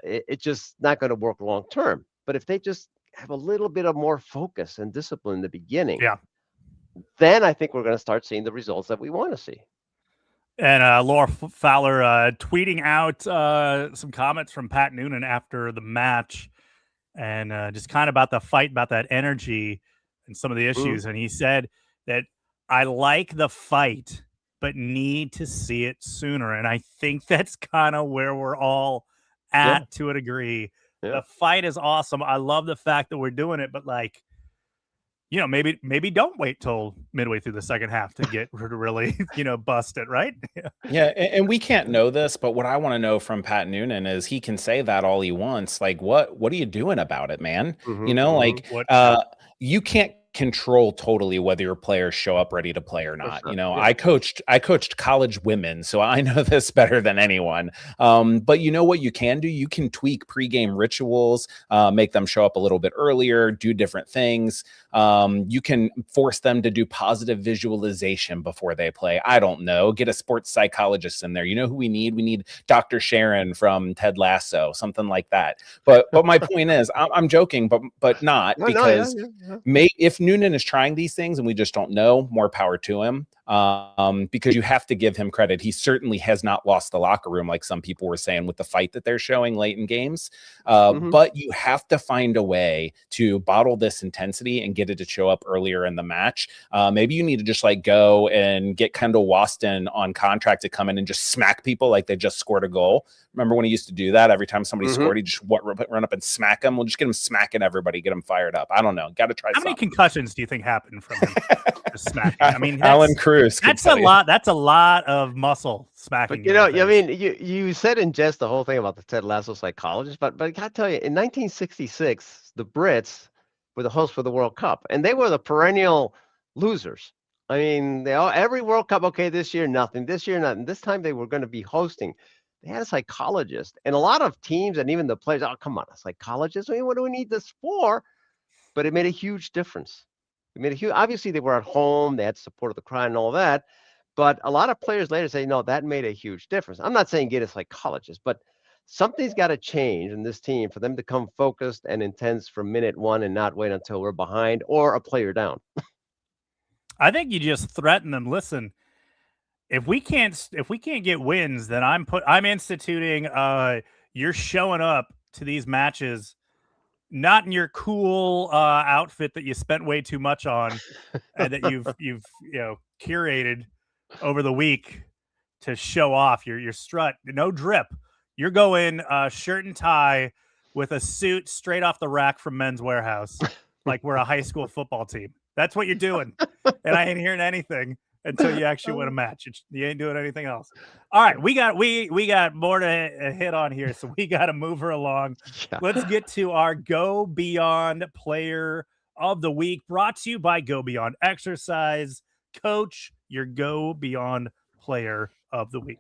It's just not going to work long term. But if they just have a little bit of more focus and discipline in the beginning, Yeah. then I think we're going to start seeing the results that we want to see. And Laura Fowler tweeting out some comments from Pat Noonan after the match, and just kind of about the fight, about that energy and some of the issues. And he said that I like the fight, but need to see it sooner. And I think that's kind of where we're all at to a degree. Yeah. The fight is awesome. I love the fact that we're doing it, but like, maybe don't wait till midway through the second half to get really, bust it, right? Yeah, and we can't know this, but what I want to know from Pat Noonan is he can say that all he wants. Like, what are you doing about it, man? Like, you can't control totally whether your players show up ready to play or not. Sure. I coached college women, so I know this better than anyone. But you know what you can do? You can tweak pregame rituals, make them show up a little bit earlier, do different things. You can force them to do positive visualization before they play. I don't know. Get a sports psychologist in there. You know who we need? We need Dr. Sharon from Ted Lasso, something like that. But my point is, I'm joking, but not because if Noonan is trying these things and we just don't know, more power to him. Because you have to give him credit. He certainly has not lost the locker room like some people were saying with the fight that they're showing late in games. But you have to find a way to bottle this intensity and get it to show up earlier in the match. Maybe you need to just like go and get Kendall Waston on contract to come in and just smack people like they just scored a goal. Remember when he used to do that? Every time somebody scored, he just run up and smack them. We'll just get him smacking everybody, get him fired up. I don't know. Got to try. How many concussions do you think happened from him just smacking? I mean, Alan Cruz. That's a lot. That's a lot of muscle smacking. But you said in jest the whole thing about the Ted Lasso psychologist, but I gotta tell you, in 1966, the Brits were the hosts for the World Cup, and they were the perennial losers. I mean, every World Cup, okay, this year nothing, this year nothing. This time they were going to be hosting. They had a psychologist, and a lot of teams and even the players. Oh, come on, a psychologist. I mean, what do we need this for? But it made a huge difference. It made a huge. Obviously, they were at home. They had support of the crowd and all that. But a lot of players later say, no, that made a huge difference. I'm not saying get a psychologist, but something's got to change in this team for them to come focused and intense from minute one and not wait until we're behind or a player down. I think you just threaten them. Listen, if we can't get wins, then I'm instituting. You're showing up to these matches not in your cool outfit that you spent way too much on and that you've curated over the week to show off your strut. No drip. You're going shirt and tie with a suit straight off the rack from Men's Warehouse, like we're a high school football team. That's what you're doing. And I ain't hearing anything until you actually win a match. You ain't doing anything else. All right, we got more to hit on here, so we got to move her along. Yeah. Let's get to our Go Beyond Player of the Week, brought to you by Go Beyond Exercise. Coach, your Go Beyond Player of the Week.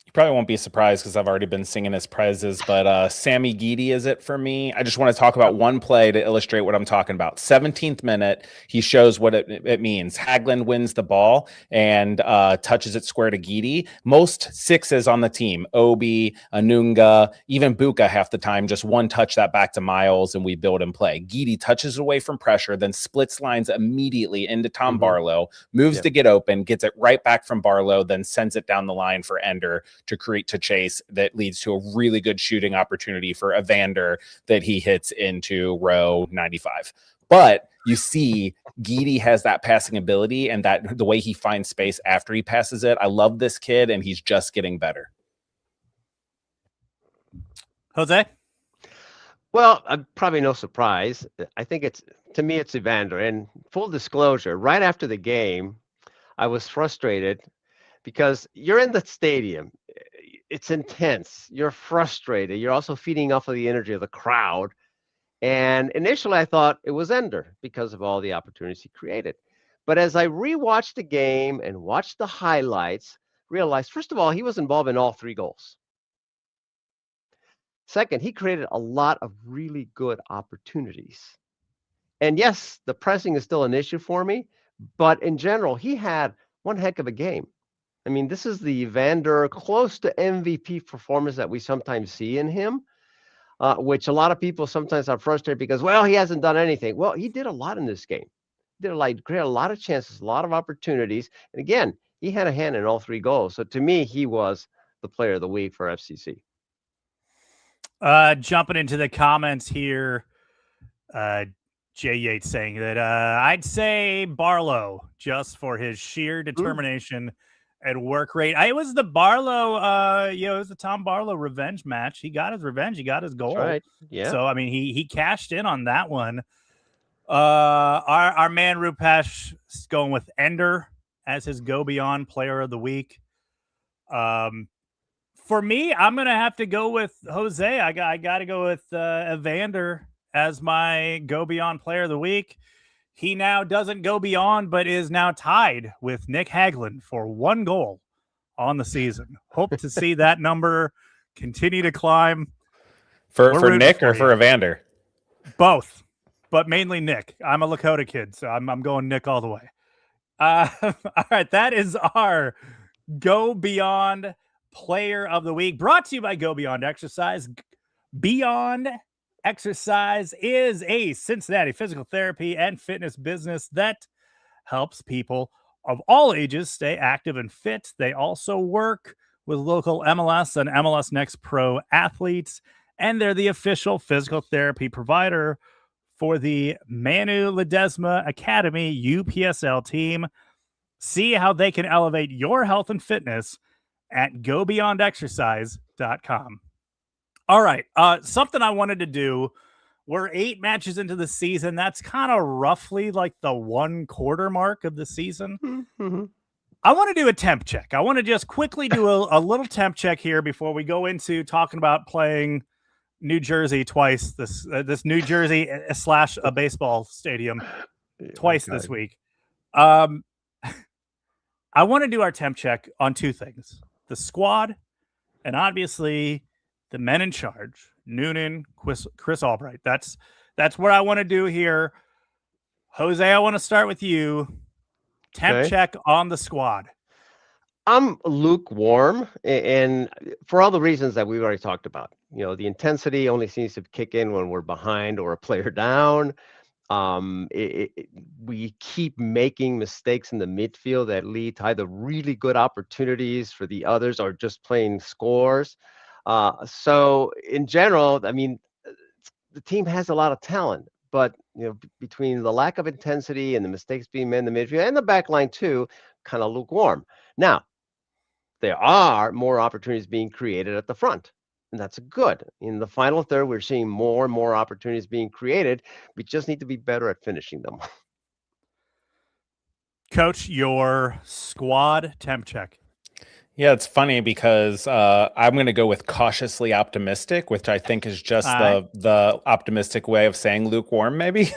You probably won't be surprised because I've already been singing his praises, but Sammy Guidi is it for me. I just want to talk about one play to illustrate what I'm talking about. 17th minute, he shows what it means. Haglund wins the ball and touches it square to Guidi. Most sixes on the team, Obi, Anunga, even Buka half the time, just one touch that back to Miles and we build and play. Guidi touches away from pressure, then splits lines immediately into Tom Barlow, moves to get open, gets it right back from Barlow, then sends it down the line for Ender to chase that leads to a really good shooting opportunity for Evander that he hits into row 95. But you see, Guidi has that passing ability and that the way he finds space after he passes it. I love this kid and he's just getting better. Jose? Well, probably no surprise. I think to me, it's Evander. And full disclosure, right after the game, I was frustrated because you're in the stadium. It's intense. You're frustrated. You're also feeding off of the energy of the crowd. And initially I thought it was Ender because of all the opportunities he created. But as I rewatched the game and watched the highlights, realized, first of all, he was involved in all 3 goals. Second, he created a lot of really good opportunities. And yes, the pressing is still an issue for me, but in general, he had one heck of a game. I mean, this is the Evander close to MVP performance that we sometimes see in him, which a lot of people sometimes are frustrated because, well, he hasn't done anything. Well, he did a lot in this game. He did created a lot of chances, a lot of opportunities. And again, he had a hand in all 3 goals. So to me, he was the player of the week for FCC. Jumping into the comments here, Jay Yates saying that I'd say Barlow just for his sheer determination and work rate. It was the Barlow, it was the Tom Barlow revenge match. He got his revenge. He got his goal. That's right. Yeah. So I mean, he cashed in on that one. Our man Rupesh is going with Ender as his Go Beyond Player of the Week. For me, I'm gonna have to go with Jose. I got to go with Evander as my Go Beyond Player of the Week. He now doesn't go beyond, but is now tied with Nick Hagelin for 1 goal on the season. Hope to see that number continue to climb. For Nick or for Evander? Both, but mainly Nick. I'm a Lakota kid, so I'm going Nick all the way. All right, that is our Go Beyond Player of the Week, brought to you by Go Beyond Exercise. Beyond Exercise is a Cincinnati physical therapy and fitness business that helps people of all ages stay active and fit. They also work with local MLS and MLS Next Pro athletes, and they're the official physical therapy provider for the Manu Ledesma Academy UPSL team. See how they can elevate your health and fitness at gobeyondexercise.com. All right. Something I wanted to do. We're 8 matches into the season. That's kind of roughly like the 1/4 mark of the season. Mm-hmm. I want to do a temp check. I want to just quickly do a little temp check here before we go into talking about playing New Jersey twice. This New Jersey / a baseball stadium twice this week. I want to do our temp check on 2 things: the squad, and obviously the men in charge, Noonan, Chris Albright. That's what I want to do here. Jose, I want to start with you. Temp check on the squad. I'm lukewarm, and for all the reasons that we've already talked about. You know, the intensity only seems to kick in when we're behind or a player down. We keep making mistakes in the midfield that lead to either really good opportunities for the others or just plain scores. So in general, I mean, the team has a lot of talent, but between the lack of intensity and the mistakes being made in the midfield and the back line too, kind of lukewarm. Now, there are more opportunities being created at the front, and that's good. In the final third, we're seeing more and more opportunities being created. We just need to be better at finishing them. Coach, your squad temp check. Yeah, it's funny because I'm going to go with cautiously optimistic, which I think is just the optimistic way of saying lukewarm, maybe,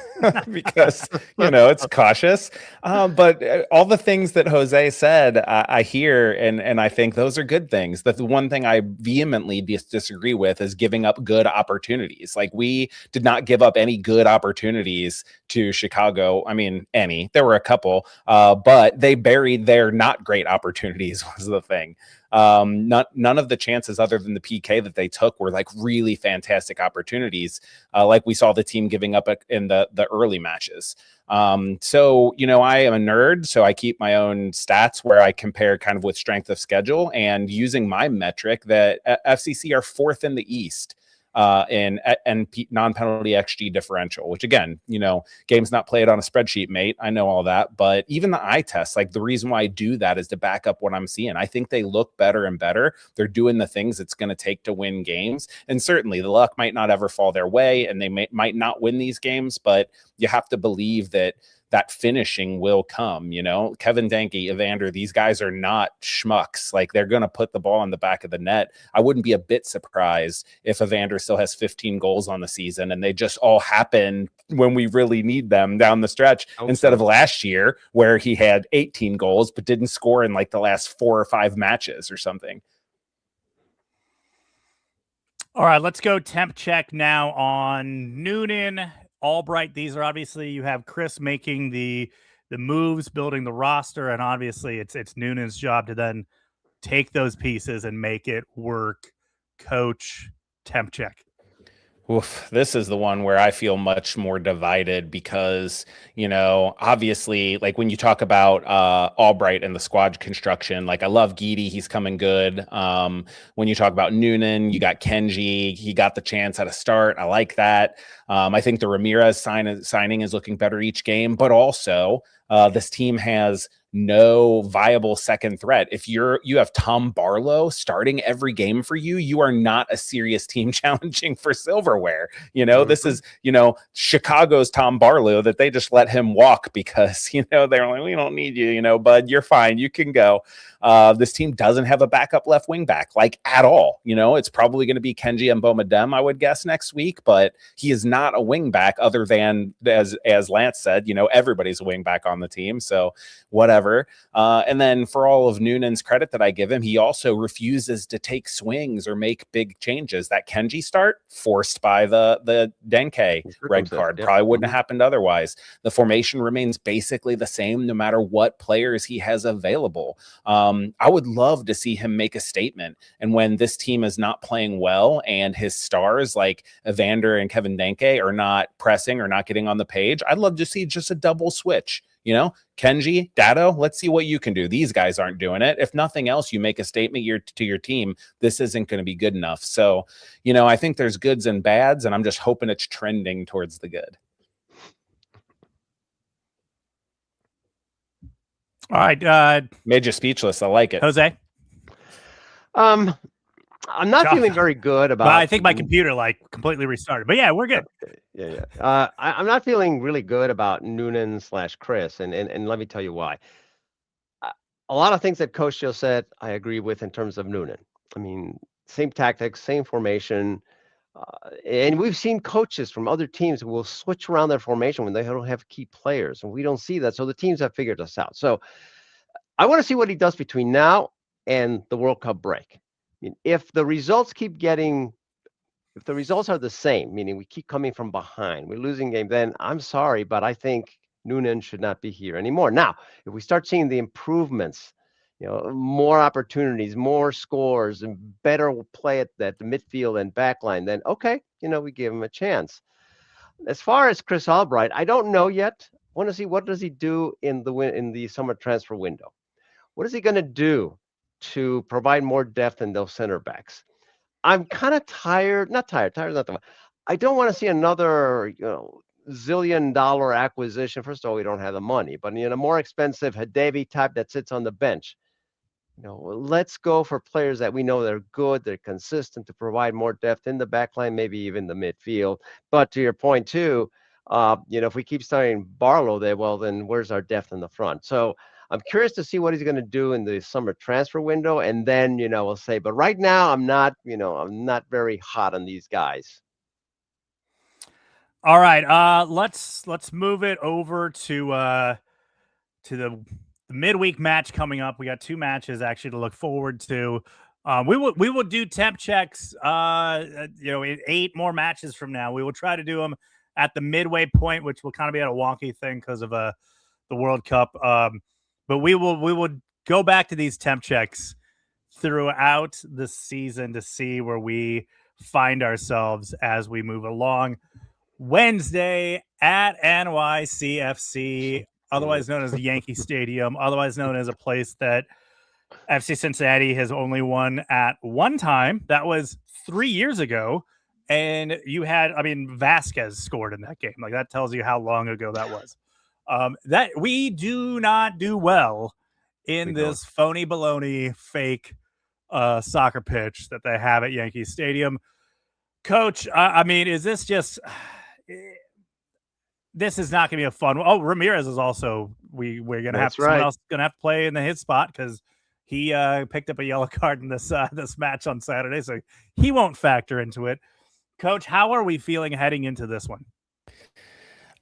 because, it's cautious. But all the things that Jose said, I hear, and I think those are good things. The one thing I vehemently disagree with is giving up good opportunities. Like, we did not give up any good opportunities to Chicago. I mean, there were a couple, but they buried their not great opportunities was the thing. None of the chances other than the PK that they took were like really fantastic opportunities, like we saw the team giving up in the early matches. So, I am a nerd, so I keep my own stats where I compare kind of with strength of schedule, and using my metric that FCC are 4th in the East in non-penalty XG differential, which again, game's not played on a spreadsheet, mate. I know all that, but even the eye test, like the reason why I do that is to back up what I'm seeing. I think they look better and better. They're doing the things it's going to take to win games. And certainly the luck might not ever fall their way, and they might not win these games, but you have to believe that finishing will come. Kevin Danke, Evander, these guys are not schmucks. Like, they're going to put the ball in the back of the net. I wouldn't be a bit surprised if Evander still has 15 goals on the season and they just all happen when we really need them down the stretch, instead of last year where he had 18 goals but didn't score in like the last 4 or 5 matches or something. All right, let's go temp check now on Noonan, Albright. These are obviously, you have Chris making the moves, building the roster, and obviously it's Noonan's job to then take those pieces and make it work. Coach, temp check. Oof, this is the one where I feel much more divided because, obviously, like when you talk about Albright and the squad construction, like I love Geedy, he's coming good. When you talk about Noonan, you got Kenji, he got the chance at a start. I like that. I think the Ramirez signing is looking better each game, but also this team has no viable second threat. If you have Tom Barlow starting every game for you, you are not a serious team challenging for silverware. This is, Chicago's Tom Barlow that they just let him walk because, they're like, we don't need you, bud, you're fine. You can go. This team doesn't have a backup left wing back, like at all. It's probably going to be Kenji and Bomadem, I would guess, next week, but he is not a wing back other than, as Lance said, everybody's a wing back on the team. So whatever. And then for all of Noonan's credit that I give him, he also refuses to take swings or make big changes. That Kenji start forced by the Denke red card. Probably wouldn't have happened otherwise. The formation remains basically the same no matter what players he has available. I would love to see him make a statement. And when this team is not playing well and his stars like Evander and Kevin Denke are not pressing or not getting on the page, I'd love to see just a double switch. Kenji, Dado, let's see what you can do. These guys aren't doing it. If nothing else, you make a statement to your team. This isn't going to be good enough. So, I think there's goods and bads, and I'm just hoping it's trending towards the good. All right. Made you speechless. I like it. Jose? I'm not feeling very good about. But I think my computer completely restarted. But yeah, we're good. Yeah. I'm not feeling really good about Noonan/Chris, and let me tell you why. A lot of things that Coach Joe said, I agree with in terms of Noonan. I mean, same tactics, same formation, and we've seen coaches from other teams who will switch around their formation when they don't have key players, and we don't see that. So the teams have figured us out. So I want to see what he does between now and the World Cup break. I mean, if the results are the same, meaning we keep coming from behind, we're losing game, then I'm sorry, but I think Noonan should not be here anymore. Now, if we start seeing the improvements, more opportunities, more scores, and better play at the midfield and backline, then okay, we give him a chance. As far as Chris Albright, I don't know yet. I want to see what does he do in the summer transfer window. What is he going to do to provide more depth in those center backs? I'm kind of tired is not the one. I don't want to see another, zillion-dollar acquisition. First of all, we don't have the money, but a more expensive Hadevi type that sits on the bench. Let's go for players that we know they're good, they're consistent to provide more depth in the back line, maybe even the midfield. But to your point too, if we keep starting Barlow there, well, then where's our depth in the front? So I'm curious to see what he's going to do in the summer transfer window, and then we'll say. But right now, I'm not very hot on these guys. All right, let's move it over to the midweek match coming up. We got 2 matches actually to look forward to. We will do temp checks. In 8 more matches from now. We will try to do them at the midway point, which will kind of be at a wonky thing because of the World Cup. But we will go back to these temp checks throughout the season to see where we find ourselves as we move along. Wednesday at NYCFC, otherwise known as the Yankee Stadium, otherwise known as a place that FC Cincinnati has only won at one time. That was 3 years ago. And Vasquez scored in that game. That tells you how long ago that was. That we do not do well in this phony baloney fake soccer pitch that they have at Yankee Stadium. Coach, is this just this is not going to be a fun one. Oh, Ramirez is also we're going to have someone else going to have to play in his spot because he picked up a yellow card in this match on Saturday, so he won't factor into it. Coach, how are we feeling heading into this one?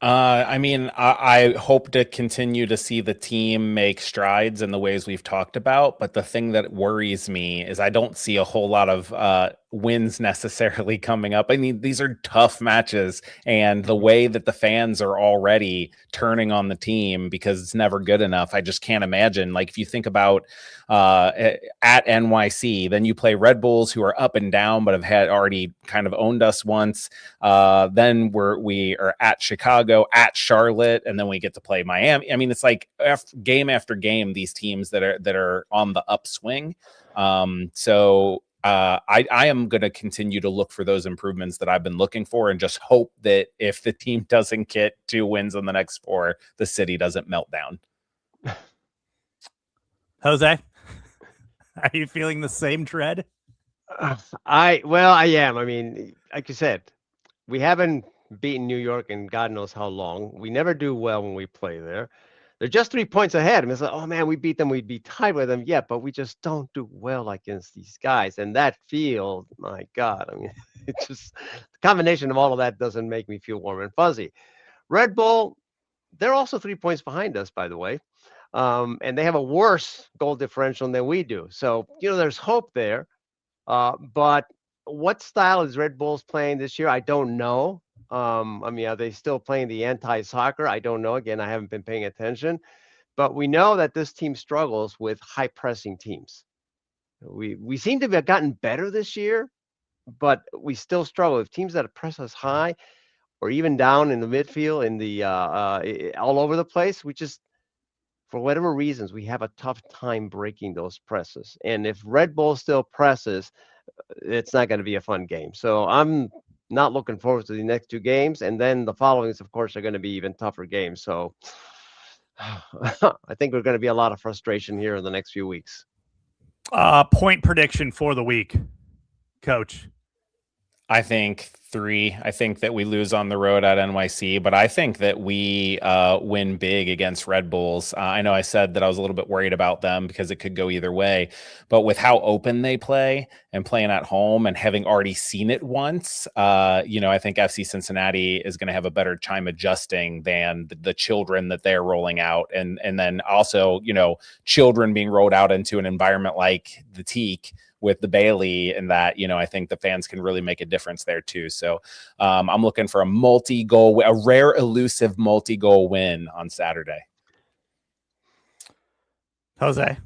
I mean, I hope to continue to see the team make strides in the ways we've talked about. But the thing that worries me is I don't see a whole lot of wins necessarily coming up. I mean, these are tough matches, and the way that the fans are already turning on the team because it's never good enough, I just can't imagine. Like, if you think about at NYC, then you play Red Bulls, who are up and down but have had already kind of owned us once. Then we are at Chicago, at Charlotte, and then we get to play Miami. I mean, it's like game after game, these teams that are on the upswing. So I am going to continue to look for those improvements that I've been looking for, and just hope that if the team doesn't get 2 wins in the next 4, the city doesn't melt down. Jose, are you feeling the same dread? I am. I mean, like you said, we haven't beaten New York in God knows how long. We never do well when we play there. They're just 3 points ahead. I mean, it's like, oh man, we beat them. We'd be tied with them. Yeah, but we just don't do well against these guys. And that field, my God, I mean, it's just the combination of all of that doesn't make me feel warm and fuzzy. Red Bull, they're also 3 points behind us, by the way. And they have a worse goal differential than we do. So, there's hope there. But what style is Red Bulls playing this year? I don't know. I mean, are they still playing the anti-soccer? I don't know. Again, I haven't been paying attention. But we know that this team struggles with high-pressing teams. We seem to have gotten better this year, but we still struggle with teams that press us high or even down in the midfield, in the all over the place. We just, for whatever reasons, we have a tough time breaking those presses. And if Red Bull still presses, it's not going to be a fun game. So I'm not looking forward to the next 2 games. And then the followings, of course, are going to be even tougher games. So I think there's going to be a lot of frustration here in the next few weeks. Point prediction for the week, Coach. I think 3. I think that we lose on the road at NYC, but I think that we win big against Red Bulls. I know I said that I was a little bit worried about them because it could go either way, but with how open they play and playing at home and having already seen it once, I think FC Cincinnati is going to have a better time adjusting than the children that they're rolling out. And then also, children being rolled out into an environment like the Teak with the Bailey, and that, I think the fans can really make a difference there too. So I'm looking for a rare, elusive multi-goal win on Saturday. Jose,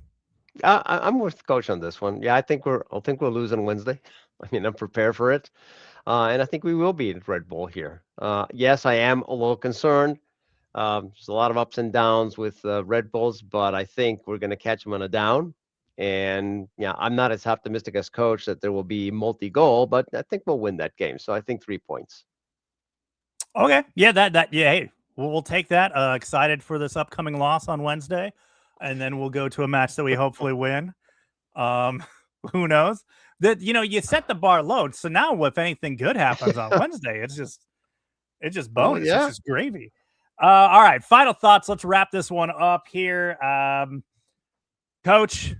I'm with Coach on this one. Yeah, I think we'll lose on Wednesday. I mean, I'm prepared for it, and I think we will beat Red Bull here. Yes, I am a little concerned. There's a lot of ups and downs with Red Bulls, but I think we're going to catch them on a down. And yeah, I'm not as optimistic as Coach that there will be multi-goal, but I think we'll win that game. So I think 3 points. Okay. Yeah, hey, we'll take that. Excited for this upcoming loss on Wednesday. And then we'll go to a match that we hopefully win. Who knows? That you set the bar low. So now if anything good happens on Wednesday, it's just bonus. Yeah. It's just gravy. All right. Final thoughts. Let's wrap this one up here. Coach,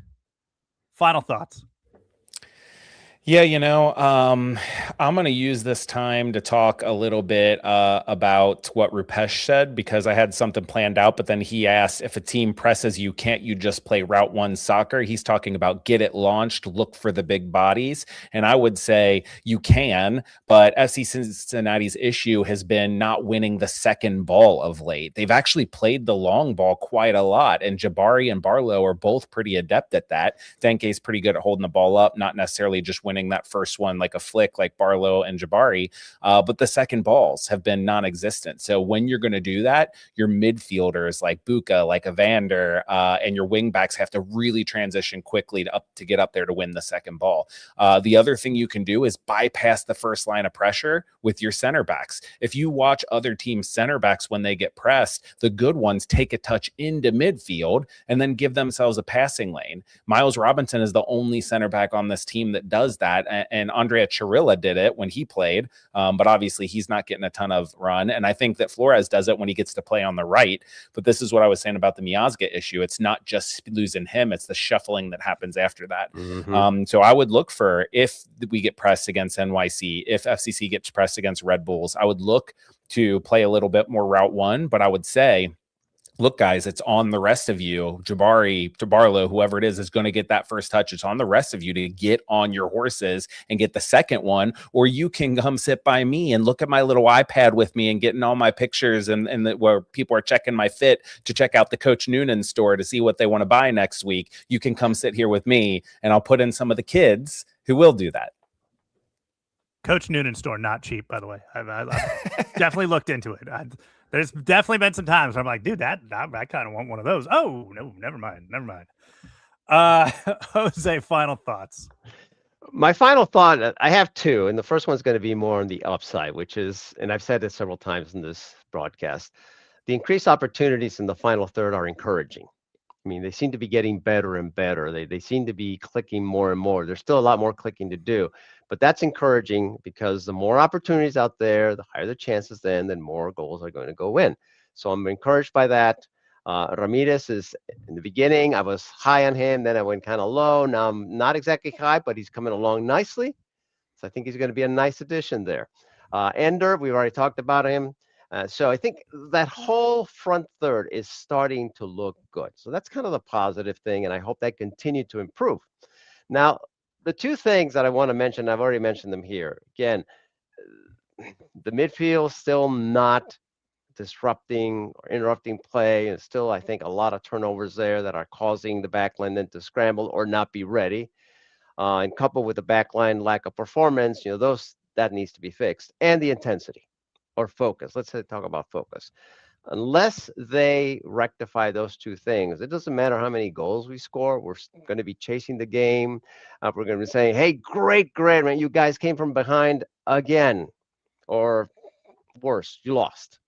final thoughts. Yeah, I'm going to use this time to talk a little bit about what Rupesh said, because I had something planned out, but then he asked, if a team presses you, can't you just play Route 1 soccer? He's talking about get it launched, look for the big bodies. And I would say you can, but FC Cincinnati's issue has been not winning the second ball of late. They've actually played the long ball quite a lot, and Jabari and Barlow are both pretty adept at that. Denke's pretty good at holding the ball up, not necessarily just winning that first one like a flick like Barlow and Jabari, but the second balls have been non-existent. So when you're going to do that, your midfielders like Buka, like Evander, and your wingbacks have to really transition quickly to get up there to win the second ball. The other thing you can do is bypass the first line of pressure with your center backs. If you watch other teams' center backs when they get pressed, the good ones take a touch into midfield and then give themselves a passing lane. Miles Robinson is the only center back on this team that does that. And Andrea Chirilla did it when he played, but obviously he's not getting a ton of run. And I think that Flores does it when he gets to play on the right. But this is what I was saying about the Miazga issue. It's not just losing him, it's the shuffling that happens after that. So I would look for, if we get pressed against NYC, if FCC gets pressed against Red Bulls, I would look to play a little bit more route one. But I would say, look, guys, it's on the rest of you. Jabari, Tabarlo, whoever it is going to get that first touch. It's on the rest of you to get on your horses and get the second one, or you can come sit by me and look at my little iPad with me and getting all my pictures and where people are checking my fit to check out the Coach Noonan store to see what they want to buy next week. You can come sit here with me, and I'll put in some of the kids who will do that. Coach Noonan store, not cheap, by the way. I've definitely looked into it. There's definitely been some times where I'm like, dude, I kind of want one of those. Oh, no, never mind. Jose, final thoughts. My final thought, I have two, and the first one's going to be more on the upside, which is, and I've said this several times in this broadcast, the increased opportunities in the final third are encouraging. I mean, they seem to be getting better and better. They seem to be clicking more and more. There's still a lot more clicking to do, but that's encouraging because the more opportunities out there, the higher the chances then more goals are going to go in. So I'm encouraged by that. Ramirez is, in the beginning, I was high on him, then I went kind of low. Now I'm not exactly high, but he's coming along nicely. So I think he's going to be a nice addition there. Ender, we've already talked about him. So I think that whole front third is starting to look good. So that's kind of the positive thing, and I hope that continue to improve. Now, the two things that I want to mention, I've already mentioned them here. Again, the midfield still not disrupting or interrupting play, and still, I think, a lot of turnovers there that are causing the backline then to scramble or not be ready. And coupled with the backline lack of performance, that needs to be fixed. And the intensity. Or focus. Let's talk about focus. Unless they rectify those two things, it doesn't matter how many goals we score. We're going to be chasing the game. We're going to be saying, hey, great, man. You guys came from behind again. Or worse, you lost.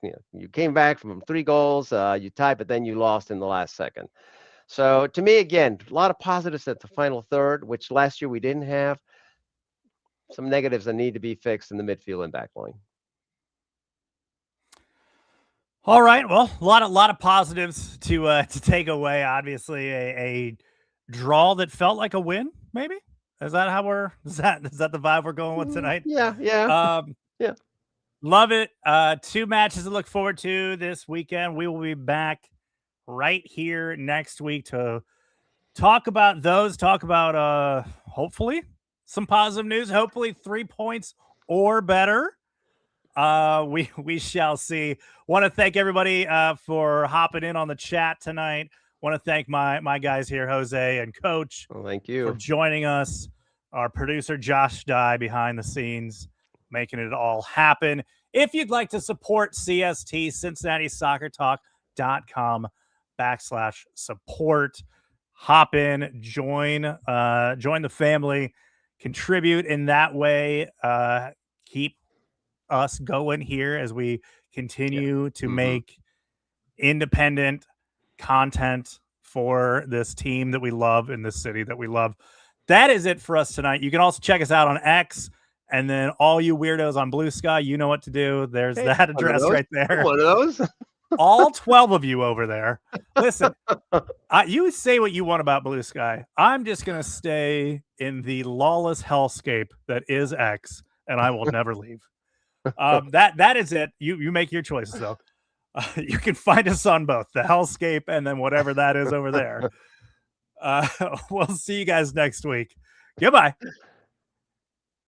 You came back from 3 goals, you tied, but then you lost in the last second. So to me, again, a lot of positives at the final third, which last year we didn't have. Some negatives that need to be fixed in the midfield and backline. All right. Well, a lot of positives to take away. Obviously, a draw that felt like a win. Maybe is that how is that the vibe we're going with tonight? Yeah. Yeah. Love it. 2 matches to look forward to this weekend. We will be back right here next week to talk about those. Talk about hopefully some positive news. Hopefully 3 points or better. We shall see. Want to thank everybody for hopping in on the chat tonight. Want to thank my guys here, Jose and Coach. Well, thank you for joining us. Our producer Josh Dye behind the scenes, making it all happen. If you'd like to support CST, CincinnatiSoccerTalk.com/support. Hop in, join the family, contribute in that way. Keep us going here as we continue to make independent content for this team that we love in this city that we love. That is it for us tonight. You can also check us out on X, and then all you weirdos on Blue Sky, you know what to do. There's that address right there. One of those. All 12 of you over there. Listen, you say what you want about Blue Sky. I'm just going to stay in the lawless hellscape that is X, and I will never leave. That is it. You make your choices, though. You can find us on both the hellscape and then whatever that is over there. We'll see you guys next week. Goodbye.